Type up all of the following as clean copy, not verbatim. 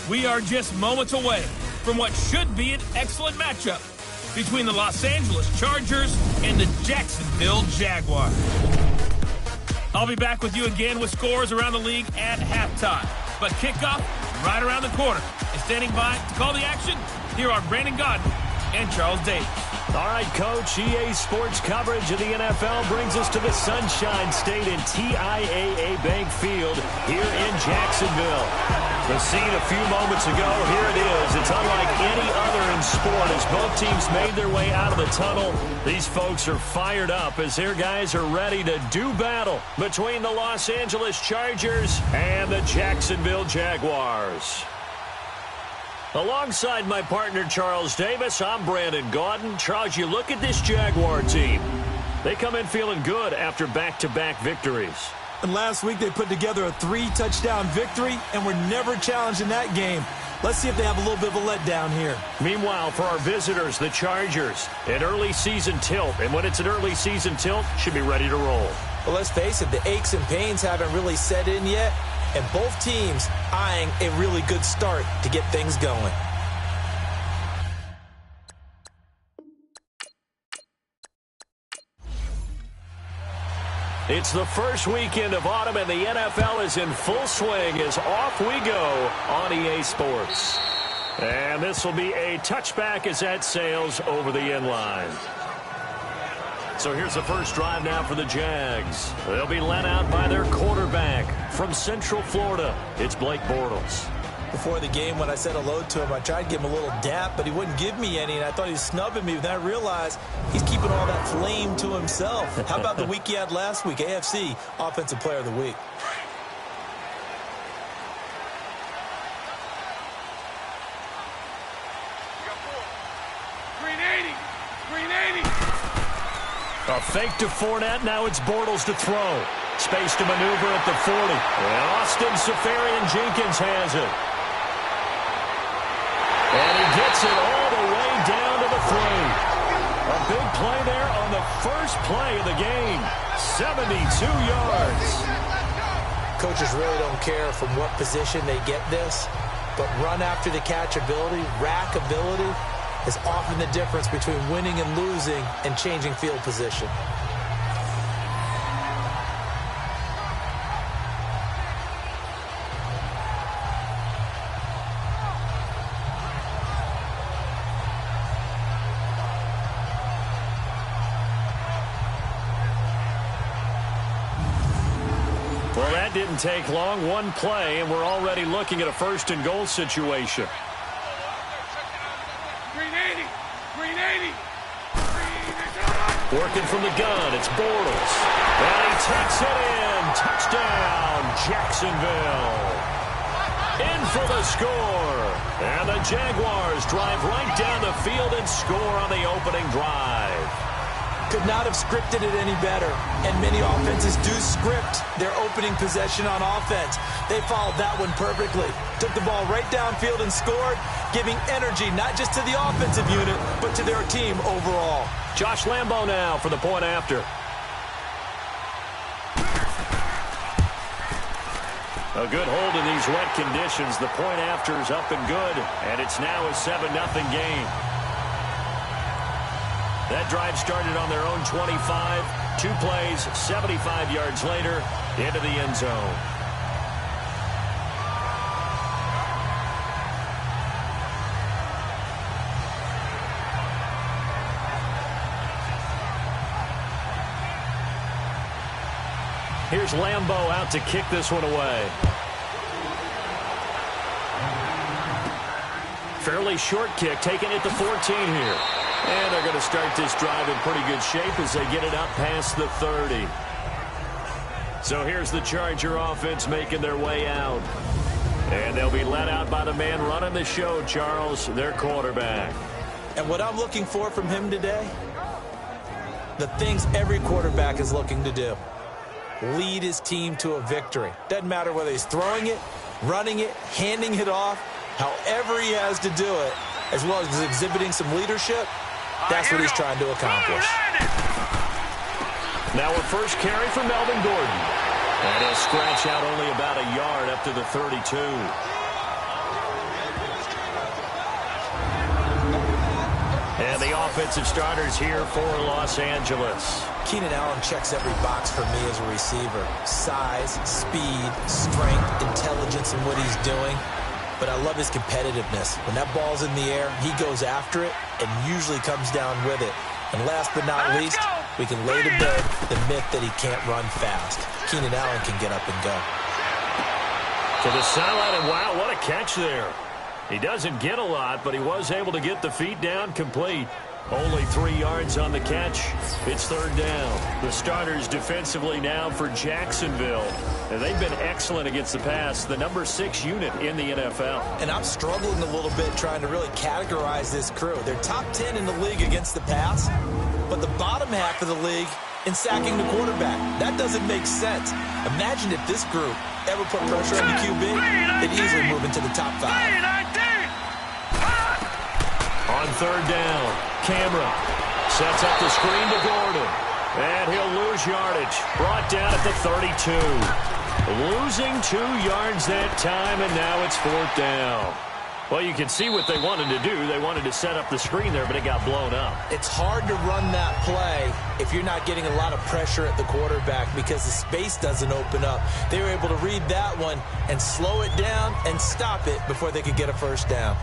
We are just moments away from what should be an excellent matchup between the Los Angeles Chargers and the Jacksonville Jaguars. I'll be back with you again with scores around the league at halftime. But kickoff is right around the corner. And standing by to call the action, here are Brandon Godden and Charles Davis. All right, Coach, EA Sports coverage of the NFL brings us to the Sunshine State in TIAA Bank Field here in Jacksonville. The scene a few moments ago, here it is. It's unlike any other in sport as both teams made their way out of the tunnel. These folks are fired up as their guys are ready to do battle between the Los Angeles Chargers and the Jacksonville Jaguars. Alongside my partner, Charles Davis, I'm Brandon Godden. Charles, you look at this Jaguar team. They come in feeling good after back-to-back victories. And last week they put together a 3-touchdown victory and were never challenged in that game. Let's see if they have a little bit of a letdown here. Meanwhile, for our visitors, the Chargers, an early season tilt. And when it's an early season tilt, should be ready to roll. Well, let's face it, the aches and pains haven't really set in yet. And both teams eyeing a really good start to get things going. It's the first weekend of autumn, and the NFL is in full swing as off we go on EA Sports. And this will be a touchback as that sails over the end line. So here's the first drive now for the Jags. They'll be led out by their quarterback from Central Florida. It's Blake Bortles. Before the game, when I said hello to him, I tried to give him a little dap, but he wouldn't give me any, and I thought he was snubbing me. But then I realized he's keeping all that flame to himself. How about the week he had last week? AFC Offensive Player of the Week. A fake to Fournette. Now it's Bortles to throw. Space to maneuver at the 40. And Austin Seferian-Jenkins has it. And he gets it all the way down to the 3. A big play there on the first play of the game. 72 yards. Coaches really don't care from what position they get this, but run after the catch ability, rack ability, is often the difference between winning and losing and changing field position. Well, that didn't take long. One play, and we're already looking at a first-and-goal situation. Working from the gun, it's Bortles. And he takes it in. Touchdown, Jacksonville. In for the score. And the Jaguars drive right down the field and score on the opening drive. Could not have scripted it any better. And many offenses do script their opening possession on offense. They followed that one perfectly. Took the ball right downfield and scored, giving energy not just to the offensive unit, but to their team overall. Josh Lambo now for the point after. A good hold in these wet conditions. The point after is up and good, and it's now a 7-0 game. That drive started on their own 25. 2 plays, 75 yards later, into the end zone. Here's Lambo out to kick this one away. Fairly short kick, taken at the 14 here. And they're going to start this drive in pretty good shape as they get it up past the 30. So here's the Charger offense making their way out. And they'll be let out by the man running the show, Charles, their quarterback. And what I'm looking for from him today, the things every quarterback is looking to do. Lead his team to a victory. Doesn't matter whether he's throwing it, running it, handing it off, however he has to do it, as well as exhibiting some leadership, that's what he's trying to accomplish. Now a first carry for Melvin Gordon. And he'll scratch out only about a yard up to the 32. offensive starters here for Los Angeles. Keenan Allen checks every box for me as a receiver. Size, speed, strength, intelligence in what he's doing. But I love his competitiveness. When that ball's in the air, he goes after it and usually comes down with it. And last but not least, we can lay to bed the myth that he can't run fast. Keenan Allen can get up and go. To the sideline, and wow, what a catch there. He doesn't get a lot, but he was able to get the feet down complete. Only 3 yards on the catch. It's third down. The starters defensively now for Jacksonville. And they've been excellent against the pass, the number 6 unit in the NFL. And I'm struggling a little bit trying to really categorize this crew. They're top 10 in the league against the pass, but the bottom half of the league in sacking the quarterback. That doesn't make sense. Imagine if this group ever put pressure on the QB, they'd easily move into the top 5. On third down, Cameron sets up the screen to Gordon. And he'll lose yardage. Brought down at the 32. Losing 2 yards that time, and now it's fourth down. Well, you can see what they wanted to do. They wanted to set up the screen there, but it got blown up. It's hard to run that play if you're not getting a lot of pressure at the quarterback because the space doesn't open up. They were able to read that one and slow it down and stop it before they could get a first down.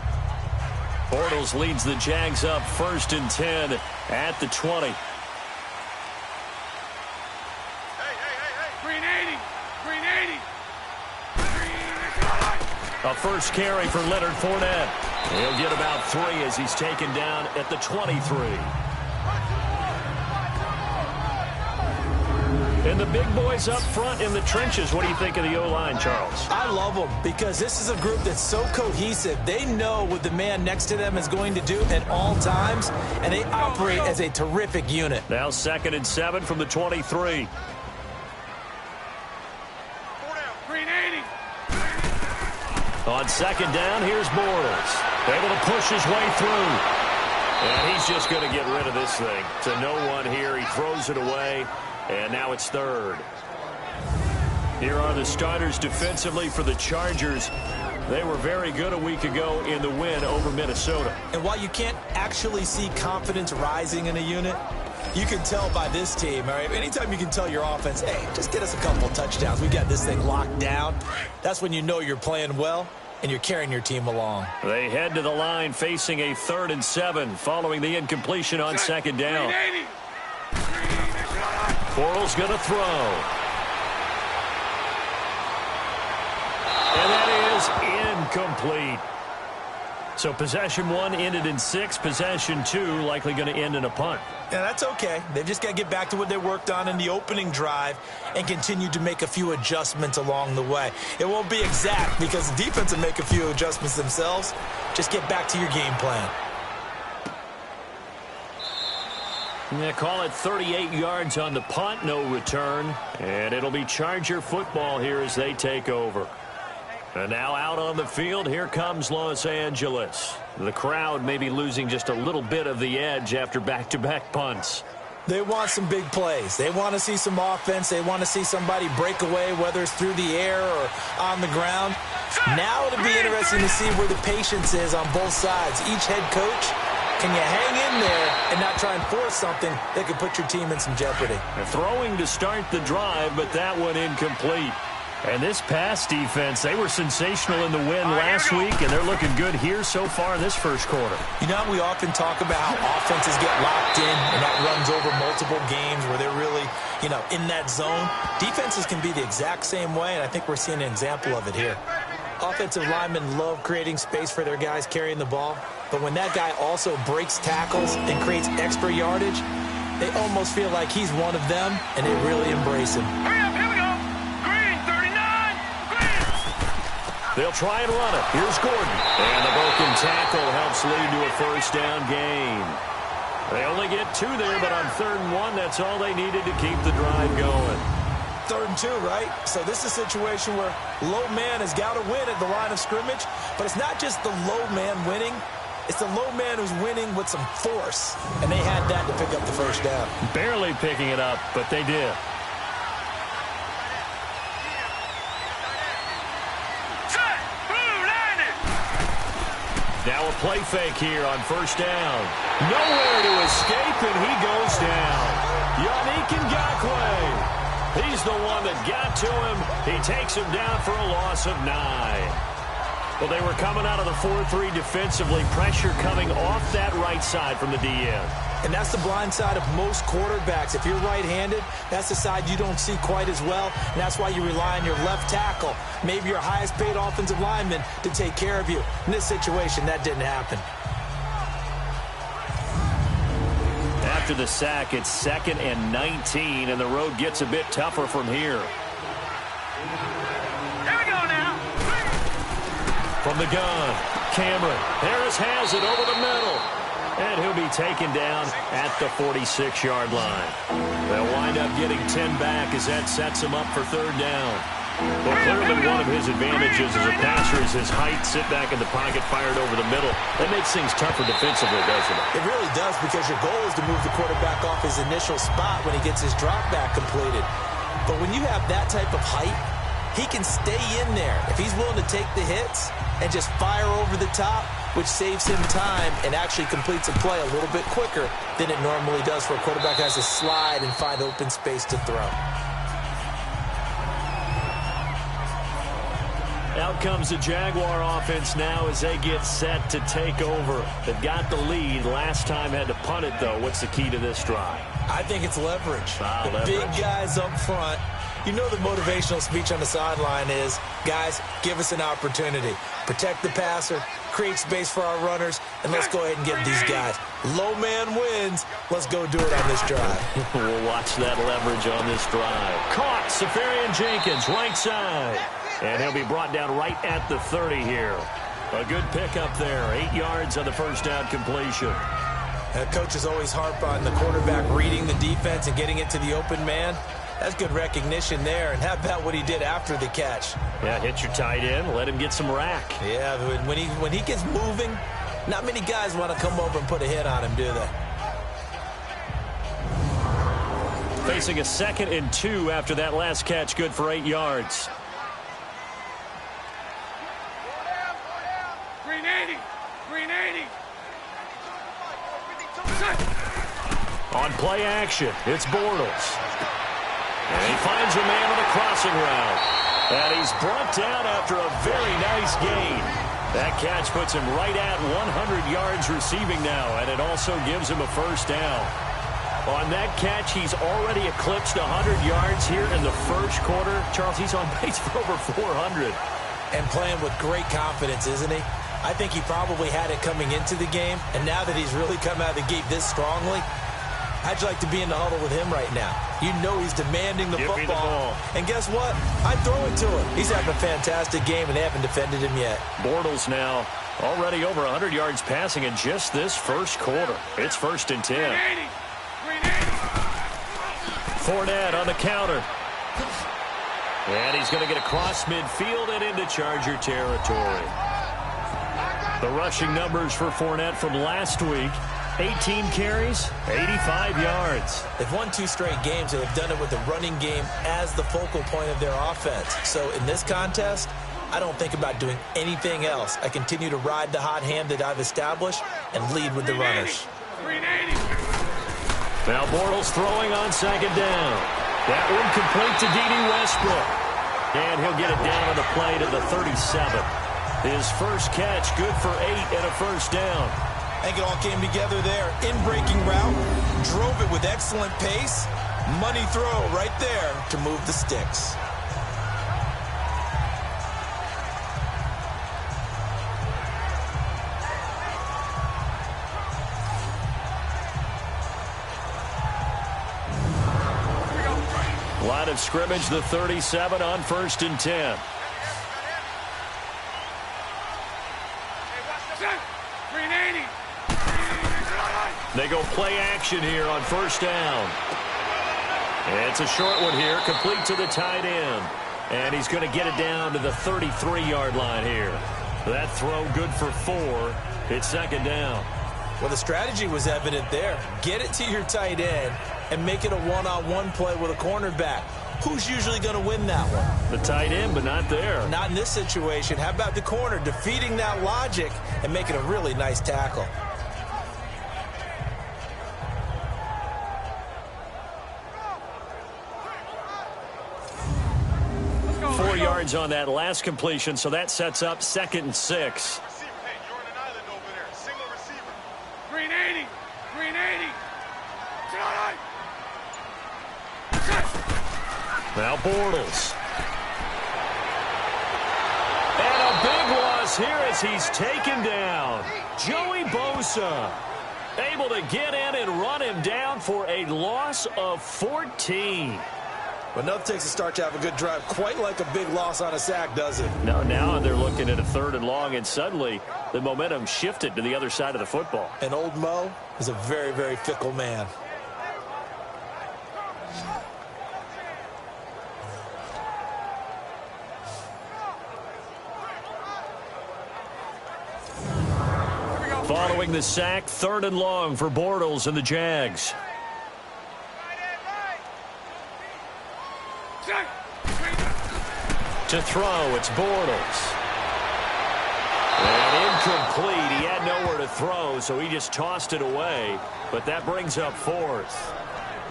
Bortles leads the Jags up 1st and 10 at the 20. A first carry for Leonard Fournette. He'll get about 3 as he's taken down at the 23. And the big boys up front in the trenches. What do you think of the O-line, Charles? I love them because this is a group that's so cohesive. They know what the man next to them is going to do at all times, and they operate as a terrific unit. Now 2nd and 7 from the 23. On 2nd down, here's Bortles. Able to push his way through. And he's just going to get rid of this thing. To no one here. He throws it away. And now it's 3rd. Here are the starters defensively for the Chargers. They were very good a week ago in the win over Minnesota. And while you can't actually see confidence rising in a unit, you can tell by this team, all right? Anytime you can tell your offense, hey, just get us a couple touchdowns. We got this thing locked down. That's when you know you're playing well and you're carrying your team along. They head to the line facing a 3rd and 7 following the incompletion on 2nd down. Bortles going to throw. And that is incomplete. So possession 1 ended in 6. Possession 2 likely going to end in a punt. Yeah, that's okay. They've just got to get back to what they worked on in the opening drive and continue to make a few adjustments along the way. It won't be exact because the defense will make a few adjustments themselves. Just get back to your game plan. Yeah, call it 38 yards on the punt, no return. And it'll be Charger football here as they take over. And now out on the field, here comes Los Angeles. The crowd may be losing just a little bit of the edge after back-to-back punts. They want some big plays. They want to see some offense. They want to see somebody break away, whether it's through the air or on the ground. Now it'll be interesting to see where the patience is on both sides. Each head coach, can you hang in there and not try and force something that could put your team in some jeopardy? They're throwing to start the drive, but that one incomplete. And this pass defense, they were sensational in the win last week, and they're looking good here so far in this first quarter. You know, we often talk about how offenses get locked in, and that runs over multiple games where they're really, in that zone. Defenses can be the exact same way, and I think we're seeing an example of it here. Offensive linemen love creating space for their guys carrying the ball, but when that guy also breaks tackles and creates extra yardage, they almost feel like he's one of them, and they really embrace him. They'll try and run it. Here's Gordon. And the broken tackle helps lead to a first down gain. They only get 2 there, but on 3rd and 1, that's all they needed to keep the drive going. 3rd and 2, right? So this is a situation where low man has got to win at the line of scrimmage, but it's not just the low man winning. It's the low man who's winning with some force, and they had that to pick up the first down. Barely picking it up, but they did. Now a play fake here on first down. Nowhere to escape, and he goes down. Yannick Ngakoue. He's the one that got to him. He takes him down for a loss of 9. Well, they were coming out of the 4-3 defensively. Pressure coming off that right side from the DN. And that's the blind side of most quarterbacks. If you're right-handed, that's the side you don't see quite as well. And that's why you rely on your left tackle, maybe your highest-paid offensive lineman, to take care of you. In this situation, that didn't happen. After the sack, it's 2nd and 19, and the road gets a bit tougher from here. There we go now. From the gun, Cameron. Harris has it over the middle. And he'll be taken down at the 46-yard line. They'll wind up getting 10 back as that sets him up for 3rd down. Well, clearly one of his advantages as a passer is his height. Sit back in the pocket, fired over the middle. That makes things tougher defensively, doesn't it? It really does, because your goal is to move the quarterback off his initial spot when he gets his drop back completed. But when you have that type of height, he can stay in there. If he's willing to take the hits and just fire over the top, which saves him time and actually completes a play a little bit quicker than it normally does for a quarterback who has to slide and find open space to throw. Out comes the Jaguar offense now as they get set to take over. They've got the lead. Last time had to punt it, though. What's the key to this drive? I think it's leverage. Leverage. Big guys up front. You know the motivational speech on the sideline is, guys, give us an opportunity. Protect the passer, create space for our runners, and let's go ahead and get these guys. Low man wins. Let's go do it on this drive. We'll watch that leverage on this drive. Caught, Safarian Jenkins, right side. And he'll be brought down right at the 30 here. A good pickup there. 8 yards on the first down completion. Coaches always harp on the quarterback reading the defense and getting it to the open man. That's good recognition there. And how about what he did after the catch? Yeah, hit your tight end. Let him get some rack. Yeah, when he gets moving, not many guys want to come over and put a hit on him, do they? Facing a 2nd and 2 after that last catch, good for 8 yards. Green 80. Green 80. On play action, it's Bortles. And he finds a man on the crossing route. And he's brought down after a very nice gain. That catch puts him right at 100 yards receiving now, and it also gives him a first down. On that catch, he's already eclipsed 100 yards here in the first quarter. Charles, he's on pace for over 400. And playing with great confidence, isn't he? I think he probably had it coming into the game, and now that he's really come out of the gate this strongly, how'd you like to be in the huddle with him right now? You know he's demanding the football. Give me the ball. And guess what? I throw it to him. He's having a fantastic game, and they haven't defended him yet. Bortles now already over 100 yards passing in just this first quarter. It's 1st and 10. Fournette on the counter. And he's going to get across midfield and into Charger territory. The rushing numbers for Fournette from last week. 18 carries, 85 yards. They've won 2 straight games, and they've done it with the running game as the focal point of their offense. So in this contest, I don't think about doing anything else. I continue to ride the hot hand that I've established and lead with the runners. Now Bortles throwing on 2nd down. That one complete to D.D. Westbrook. And he'll get it down on the play to the 37. His first catch, good for 8 and a first down. I think it all came together there. In-breaking route, drove it with excellent pace. Money throw right there to move the sticks. Line of scrimmage, the 37 on 1st and 10. They go play action here on 1st down. And it's a short one here, complete to the tight end. And he's going to get it down to the 33-yard line here. That throw good for 4. It's 2nd down. Well, the strategy was evident there. Get it to your tight end and make it a one-on-one play with a cornerback. who's usually going to win that one? The tight end, but not there. Not in this situation. How about the corner defeating that logic and making a really nice tackle? 4 yards on that last completion, so that sets up 2nd and 6. Green 80. Green 80. Now Bortles. And a big loss here as he's taken down. Joey Bosa able to get in and run him down for a loss of 14. But enough takes a start to have a good drive. Quite like a big loss on a sack, does it? No, now they're looking at a 3rd and long, and suddenly the momentum shifted to the other side of the football. And old Mo is a very, very fickle man. Following the sack, 3rd and long for Bortles and the Jags. To throw, it's Bortles. And incomplete. He had nowhere to throw, so he just tossed it away. But that brings up 4th.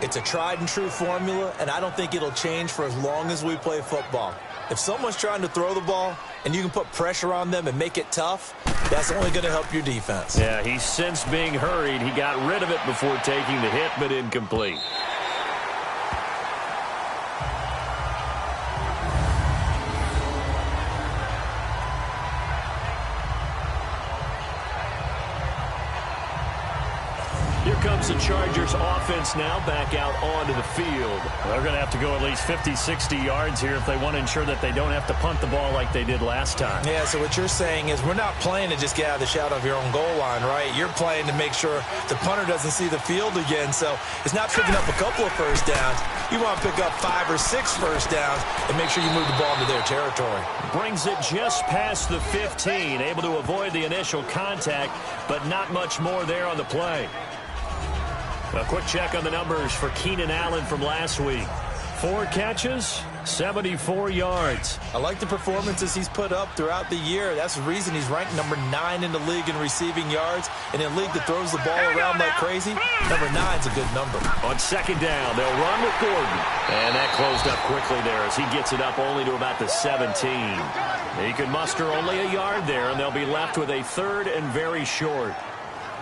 It's a tried and true formula, and I don't think it'll change for as long as we play football. If someone's trying to throw the ball and you can put pressure on them and make it tough, that's only going to help your defense. Yeah, he's since being hurried. He got rid of it before taking the hit, but incomplete. Comes the Chargers offense now back out onto the field. They're going to have to go at least 50, 60 yards here if they want to ensure that they don't have to punt the ball like they did last time. Yeah, so what you're saying is we're not playing to just get out of the shadow of your own goal line, right? You're playing to make sure the punter doesn't see the field again. So it's not picking up a couple of first downs. You want to pick up 5 or 6 first downs and make sure you move the ball into their territory. Brings it just past the 15, able to avoid the initial contact, but not much more there on the play. A quick check on the numbers for Keenan Allen from last week. 4 catches, 74 yards. I like the performances he's put up throughout the year. That's the reason he's ranked number 9 in the league in receiving yards. In a league that throws the ball around like crazy, number 9's a good number. On 2nd down, they'll run with Gordon. And that closed up quickly there as he gets it up only to about the 17. He could muster only a yard there, and they'll be left with a 3rd and very short.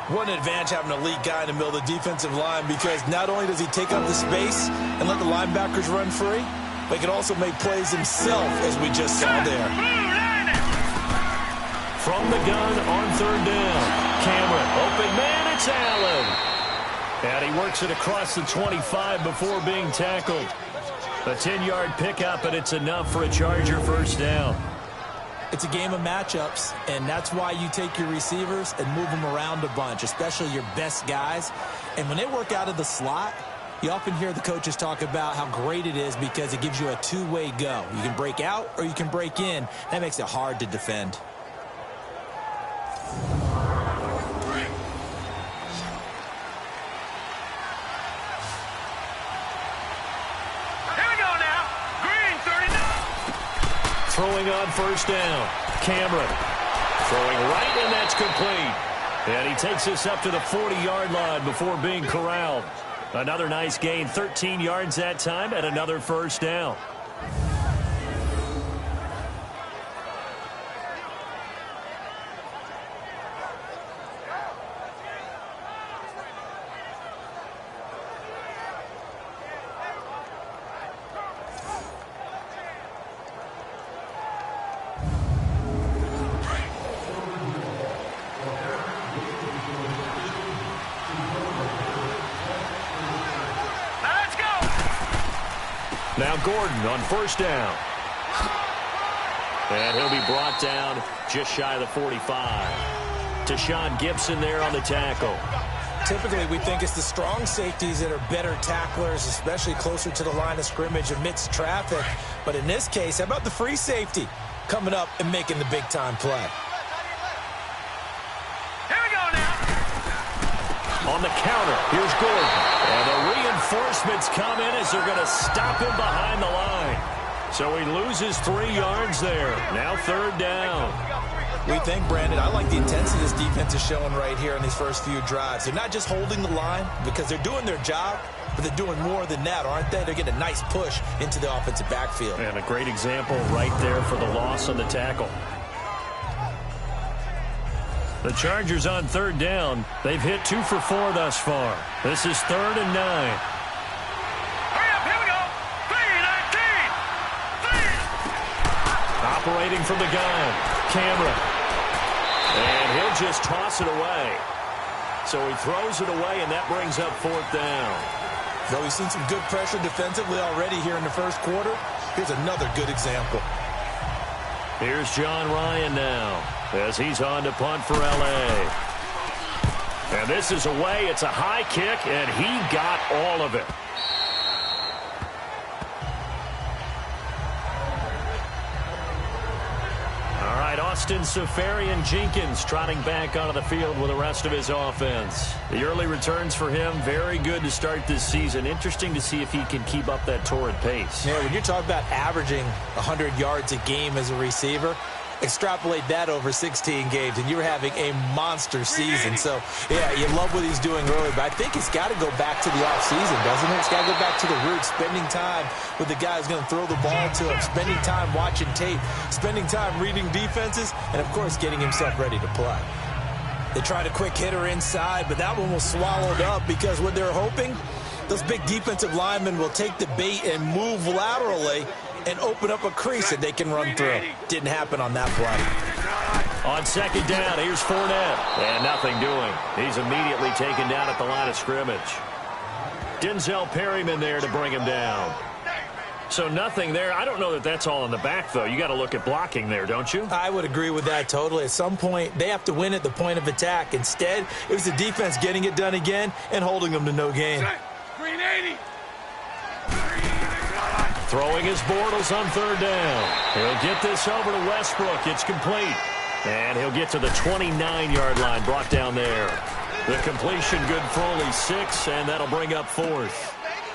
What an advantage having an elite guy in the middle of the defensive line, because not only does he take up the space and let the linebackers run free, but he can also make plays himself, as we just saw there. From the gun on 3rd down. Cameron, open man, it's Allen. And he works it across the 25 before being tackled. A 10-yard pickup, and it's enough for a Charger first down. It's a game of matchups, and that's why you take your receivers and move them around a bunch, especially your best guys. And when they work out of the slot, you often hear the coaches talk about how great it is because it gives you a two-way go. You can break out or you can break in. That makes it hard to defend. Throwing on first down. Cameron throwing right, and that's complete. And he takes us up to the 40-yard line before being corralled. Another nice gain, 13 yards that time, and another first down. Now Gordon on first down. And he'll be brought down just shy of the 45. Tashaun Gibson there on the tackle. Typically, we think it's the strong safeties that are better tacklers, especially closer to the line of scrimmage amidst traffic. But in this case, how about the free safety coming up and making the big-time play? Here we go now. On the counter, here's Gordon. And a Reinforcements come in as they're going to stop him behind the line. So he loses 3 yards there. Now 3rd down. We think, Brandon, I like the intensity this defense is showing right here in these first few drives. They're not just holding the line because they're doing their job, but they're doing more than that, aren't they? They're getting a nice push into the offensive backfield. And a great example right there for the loss on the tackle. The Chargers on 3rd down. They've hit 2 for 4 thus far. This is 3rd and 9. Hurry up, here we go. 3-19. Operating from the gun, Cameron. And he'll just toss it away. So he throws it away, and that brings up 4th down. So we've seen some good pressure defensively already here in the first quarter. Here's another good example. Here's John Ryan now as he's on to punt for L.A. And this is away. It's a high kick, and he got all of it. All right, Austin Seferian-Jenkins trotting back onto the field with the rest of his offense. The early returns for him, very good to start this season. Interesting to see if he can keep up that torrid pace. Yeah, when you're talking about averaging 100 yards a game as a receiver, extrapolate that over 16 games, and you're having a monster season. So, yeah, you love what he's doing early, but I think it's got to go back to the offseason, doesn't it? It's got to go back to the roots, spending time with the guy who's going to throw the ball to him, spending time watching tape, spending time reading defenses, and, of course, getting himself ready to play. They tried a quick hitter inside, but that one was swallowed up because what they're hoping, those big defensive linemen will take the bait and move laterally and open up a crease that they can run through. Didn't happen on that play. On 2nd down, here's Fournette. And nothing doing. He's immediately taken down at the line of scrimmage. Denzel Perryman there to bring him down. So nothing there. I don't know that that's all in the back, though. You got to look at blocking there, don't you? I would agree with that totally. At some point, they have to win at the point of attack. Instead, it was the defense getting it done again and holding them to no gain. Green 80. Throwing his Bortles on 3rd down. He'll get this over to Westbrook. It's complete. And he'll get to the 29-yard line, brought down there. The completion good for only 6, and that'll bring up 4th.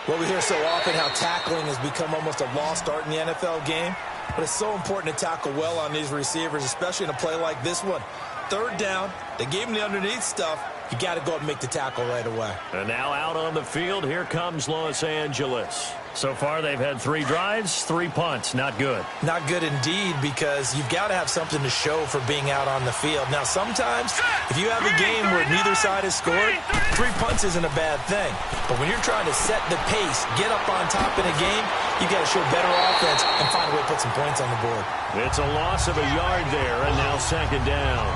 Well, we hear so often how tackling has become almost a lost art in the NFL game, but it's so important to tackle well on these receivers, especially in a play like this one. 3rd down, they gave him the underneath stuff. You got to go up and make the tackle right away. And now out on the field, here comes Los Angeles. So far, they've had 3 drives, 3 punts. Not good. Not good indeed, because you've got to have something to show for being out on the field. Now, sometimes, if you have a game where neither side has scored, 3 punts isn't a bad thing. But when you're trying to set the pace, get up on top in a game, you got to show better offense and find a way to put some points on the board. It's a loss of a yard there, and now 2nd down.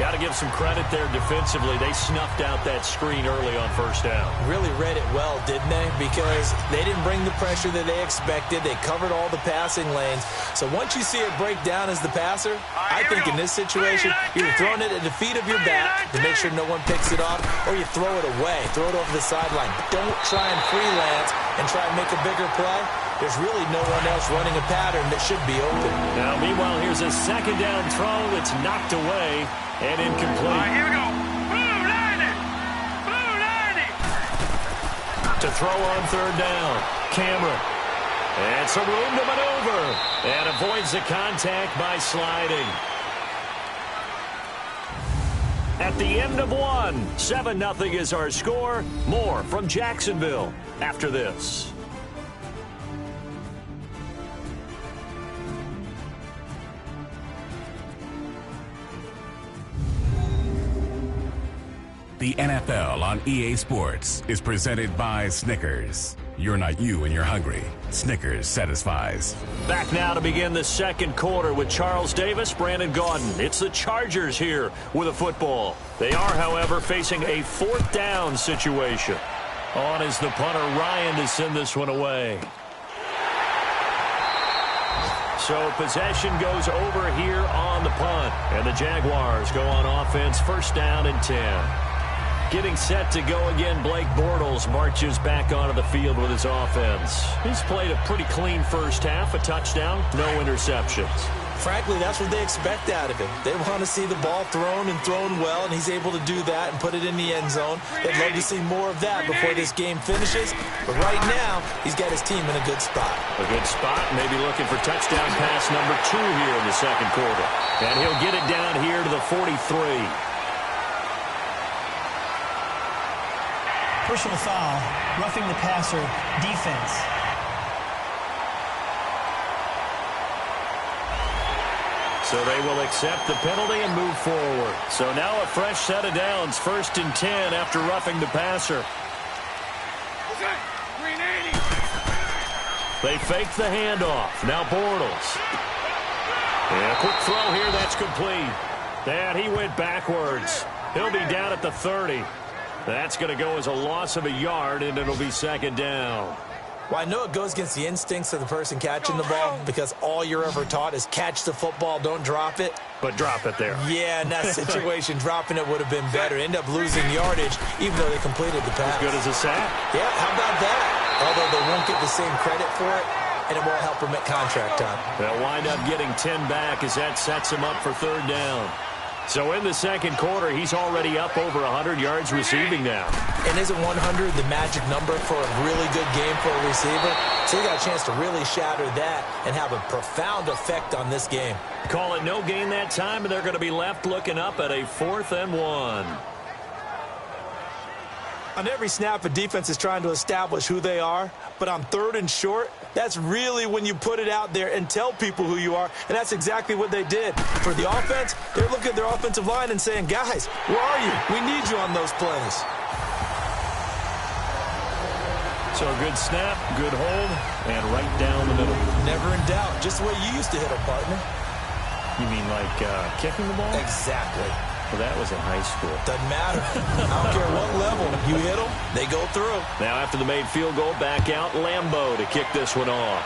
Got to give some credit there defensively. They snuffed out that screen early on 1st down. Really read it well, didn't they? Because they didn't bring the pressure that they expected. They covered all the passing lanes. So once you see it break down as the passer, I think in this situation, you're throwing it at the feet of your back to make sure no one picks it off, or you throw it away, throw it over the sideline. Don't try and freelance and try and make a bigger play. There's really no one else running a pattern that should be open. Now, meanwhile, here's a 2nd down throw that's knocked away and incomplete. All right, here we go. Blue 90. Blue 90. To throw on 3rd down, Cameron. And some room to maneuver. And avoids the contact by sliding. At the end of 1, 7-0 is our score. More from Jacksonville after this. The NFL on EA Sports is presented by Snickers. You're not you and you're hungry. Snickers satisfies. Back now to begin the 2nd quarter with Charles Davis, Brandon Gaudin. It's the Chargers here with a football. They are, however, facing a 4th down situation. On is the punter, Ryan, to send this one away. So possession goes over here on the punt. And the Jaguars go on offense, 1st down and 10. Getting set to go again, Blake Bortles marches back onto the field with his offense. He's played a pretty clean 1st half, a touchdown, no interceptions. Frankly, that's what they expect out of him. They want to see the ball thrown and thrown well, and he's able to do that and put it in the end zone. They'd love to see more of that before this game finishes. But right now, he's got his team in a good spot. A good spot, maybe looking for touchdown pass number 2 here in the second quarter. And he'll get it down here to the 43. Personal foul, roughing the passer, defense. So they will accept the penalty and move forward. So now a fresh set of downs, 1st and 10 after roughing the passer. They fake the handoff. Now Bortles. And a quick throw here, that's complete. And he went backwards. He'll be down at the 30. That's going to go as a loss of a yard, and it'll be 2nd down. Well, I know it goes against the instincts of the person catching the ball because all you're ever taught is catch the football, don't drop it. But drop it there. Yeah, in that situation, dropping it would have been better. End up losing yardage, even though they completed the pass. As good as a sack. Yeah, how about that? Although they won't get the same credit for it, and it won't help them at contract time. They'll wind up getting 10 back as that sets him up for 3rd down. So in the second quarter, he's already up over 100 yards receiving now. And isn't 100 the magic number for a really good game for a receiver? So you got a chance to really shatter that and have a profound effect on this game. Call it no gain that time, and they're going to be left looking up at a 4th and 1. On every snap, a defense is trying to establish who they are, but on 3rd and short, that's really when you put it out there and tell people who you are, and that's exactly what they did. For the offense, they're looking at their offensive line and saying, guys, where are you? We need you on those plays. So a good snap, good hold, and right down the middle. Never in doubt, just the way you used to hit them, partner. You mean like kicking the ball? Exactly. Well, that was in high school. Doesn't matter. I don't care what level. You hit them, they go through. Now after the made field goal, back out Lambeau to kick this one off.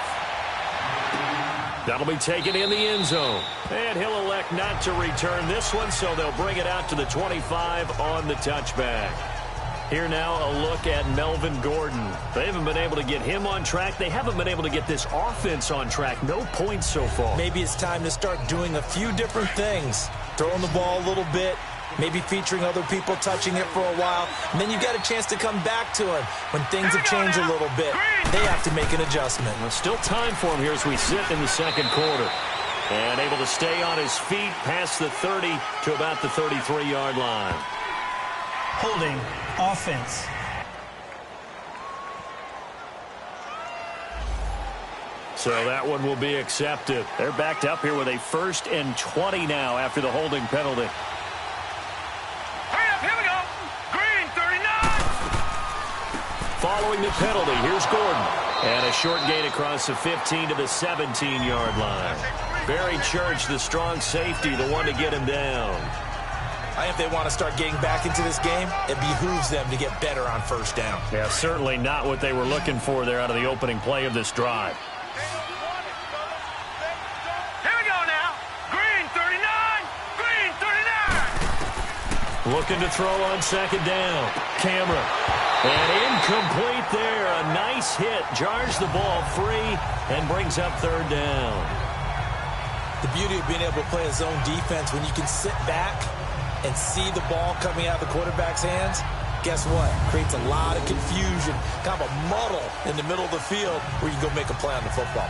That'll be taken in the end zone. And he'll elect not to return this one, so they'll bring it out to the 25 on the touchback. Here now a look at Melvin Gordon. They haven't been able to get him on track. They haven't been able to get this offense on track. No points so far. Maybe it's time to start doing a few different things. Throwing the ball a little bit, maybe featuring other people touching it for a while, and then you got a chance to come back to him when things have changed a little bit. They have to make an adjustment. Well, still time for him here as we sit in the second quarter. And able to stay on his feet past the 30 to about the 33-yard line. Holding, offense. So that one will be accepted. They're backed up here with a 1st and 20 now after the holding penalty. Hurry up, here we go. Green, 39. Following the penalty, here's Gordon. And a short gain across the 15 to the 17-yard line. Barry Church, the strong safety, the one to get him down. I think if they want to start getting back into this game, it behooves them to get better on 1st down. Yeah, certainly not what they were looking for there out of the opening play of this drive. Looking to throw on 2nd down. Cameron. And incomplete there. A nice hit. Jars the ball free and brings up 3rd down. The beauty of being able to play a zone defense when you can sit back and see the ball coming out of the quarterback's hands, guess what? Creates a lot of confusion, kind of a muddle in the middle of the field where you can go make a play on the football.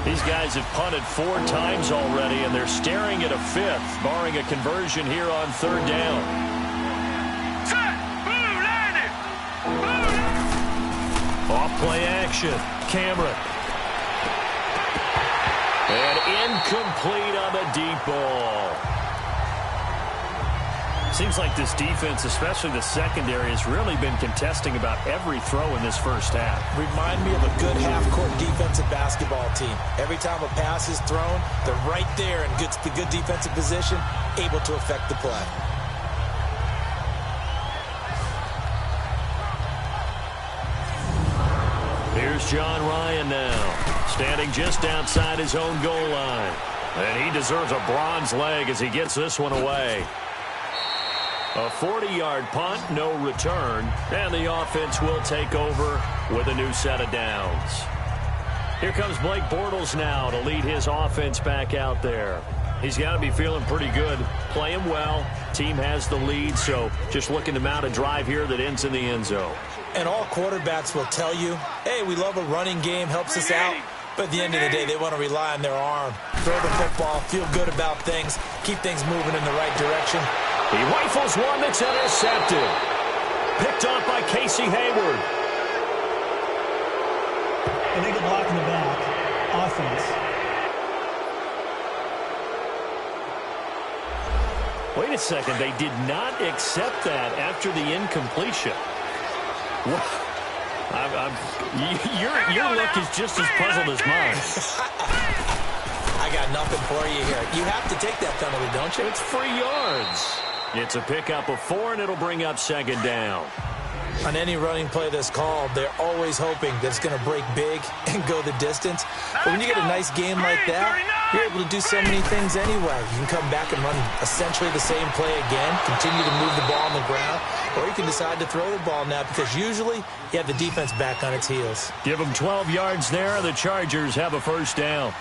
These guys have punted 4 times already, and they're staring at a 5th, barring a conversion here on 3rd down. Set, blue, landed. Blue. Off play action. Cameron. And incomplete on the deep ball. Seems like this defense, especially the secondary, has really been contesting about every throw in this first half. Remind me of a good half-court defensive basketball team. Every time a pass is thrown, they're right there in good defensive position, able to affect the play. Here's John Ryan now, standing just outside his own goal line. And he deserves a bronze leg as he gets this one away. A 40-yard punt, no return, and the offense will take over with a new set of downs. Here comes Blake Bortles now to lead his offense back out there. He's got to be feeling pretty good, playing well. Team has the lead, so just looking to mount a drive here that ends in the end zone. And all quarterbacks will tell you, hey, we love a running game, helps us out. But at the end of the day, they want to rely on their arm. Throw the football, feel good about things, keep things moving in the right direction. He rifles one that's intercepted. Picked off by Casey Hayward. And they get blocked in the back. Offense. Wait a second. They did not accept that after the incompletion. Your look is just as puzzled as mine. I got nothing for you here. You have to take that penalty, don't you? It's 3 yards. It's a pickup of 4, and it'll bring up second down. On any running play that's called, they're always hoping that it's going to break big and go the distance. But when you get a nice game like that, you're able to do so many things anyway. You can come back and run essentially the same play again, continue to move the ball on the ground, or you can decide to throw the ball now because usually you have the defense back on its heels. Give them 12 yards there. The Chargers have a first down.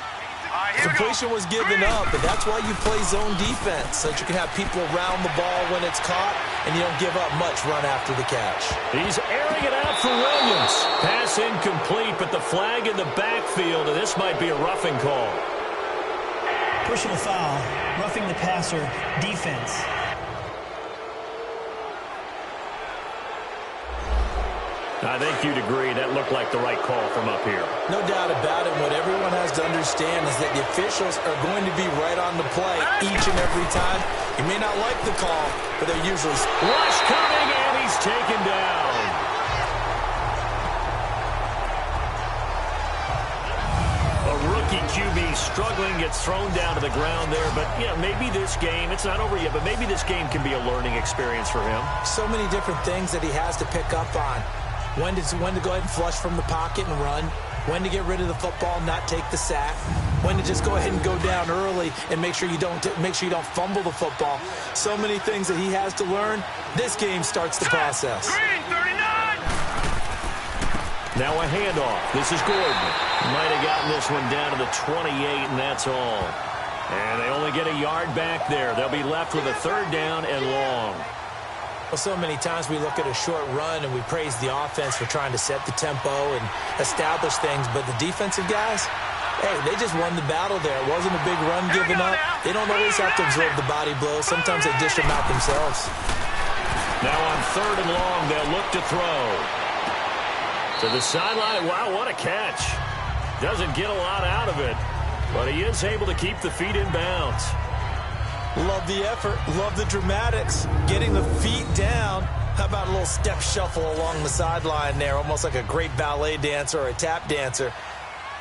Completion was given up, but that's why you play zone defense, so that you can have people around the ball when it's caught, and you don't give up much run after the catch. He's airing it out for Williams. Pass incomplete, but the flag in the backfield, and this might be a roughing call. Personal foul. Roughing the passer. Defense. I think you'd agree that looked like the right call from up here. No doubt about it. What everyone has to understand is that the officials are going to be right on the play each and every time. You may not like the call, but they're usually... Rush coming, and he's taken down. A rookie QB struggling, gets thrown down to the ground there. But, yeah, maybe this game, it's not over yet, but maybe this game can be a learning experience for him. So many different things that he has to pick up on. When to go ahead and flush from the pocket and run. When to get rid of the football, not take the sack. When to just go ahead and go down early and make sure you don't fumble the football. So many things that he has to learn. This game starts the process. Now a handoff. This is Gordon. Might have gotten this one down to the 28, and that's all. And they only get a yard back there. They'll be left with a third down and long. Well, so many times we look at a short run and we praise the offense for trying to set the tempo and establish things, but the defensive guys, hey, they just won the battle there. It wasn't a big run given up. They don't always have to absorb the body blows. Sometimes they dish them out themselves. Now on third and long, they'll look to throw. To the sideline. Wow, what a catch. Doesn't get a lot out of it, but he is able to keep the feet in bounds. Love the effort. Love the dramatics. Getting the feet down. How about a little step shuffle along the sideline there? Almost like a great ballet dancer or a tap dancer.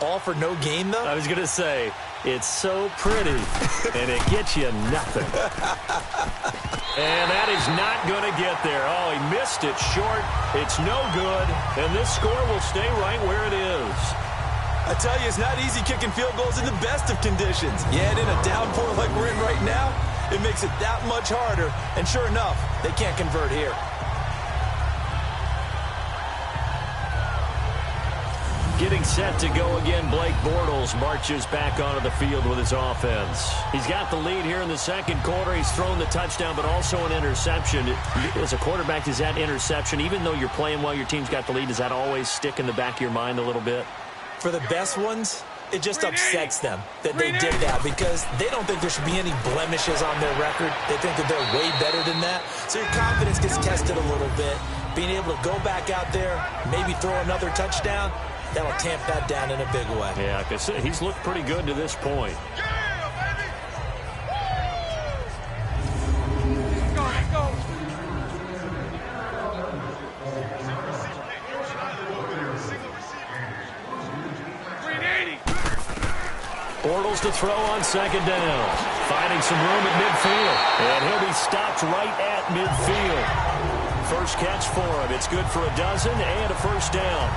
All for no gain, though? I was going to say, it's so pretty, and it gets you nothing. And that is not going to get there. Oh, he missed it short. It's no good, and this score will stay right where it is. I tell you, it's not easy kicking field goals in the best of conditions. Yet in a downpour like we're in right now, it makes it that much harder. And sure enough, they can't convert here. Getting set to go again, Blake Bortles marches back onto the field with his offense. He's got the lead here in the second quarter. He's thrown the touchdown, but also an interception. As a quarterback, does that interception, even though you're playing well, your team's got the lead, does that always stick in the back of your mind a little bit? For the best ones, it just upsets them that they did that because they don't think there should be any blemishes on their record. They think that they're way better than that. So your confidence gets tested a little bit. Being able to go back out there, maybe throw another touchdown, that'll tamp that down in a big way. Yeah, because he's looked pretty good to this point. Bortles to throw on second down. Finding some room at midfield. And he'll be stopped right at midfield. First catch for him. It's good for a dozen and a first down.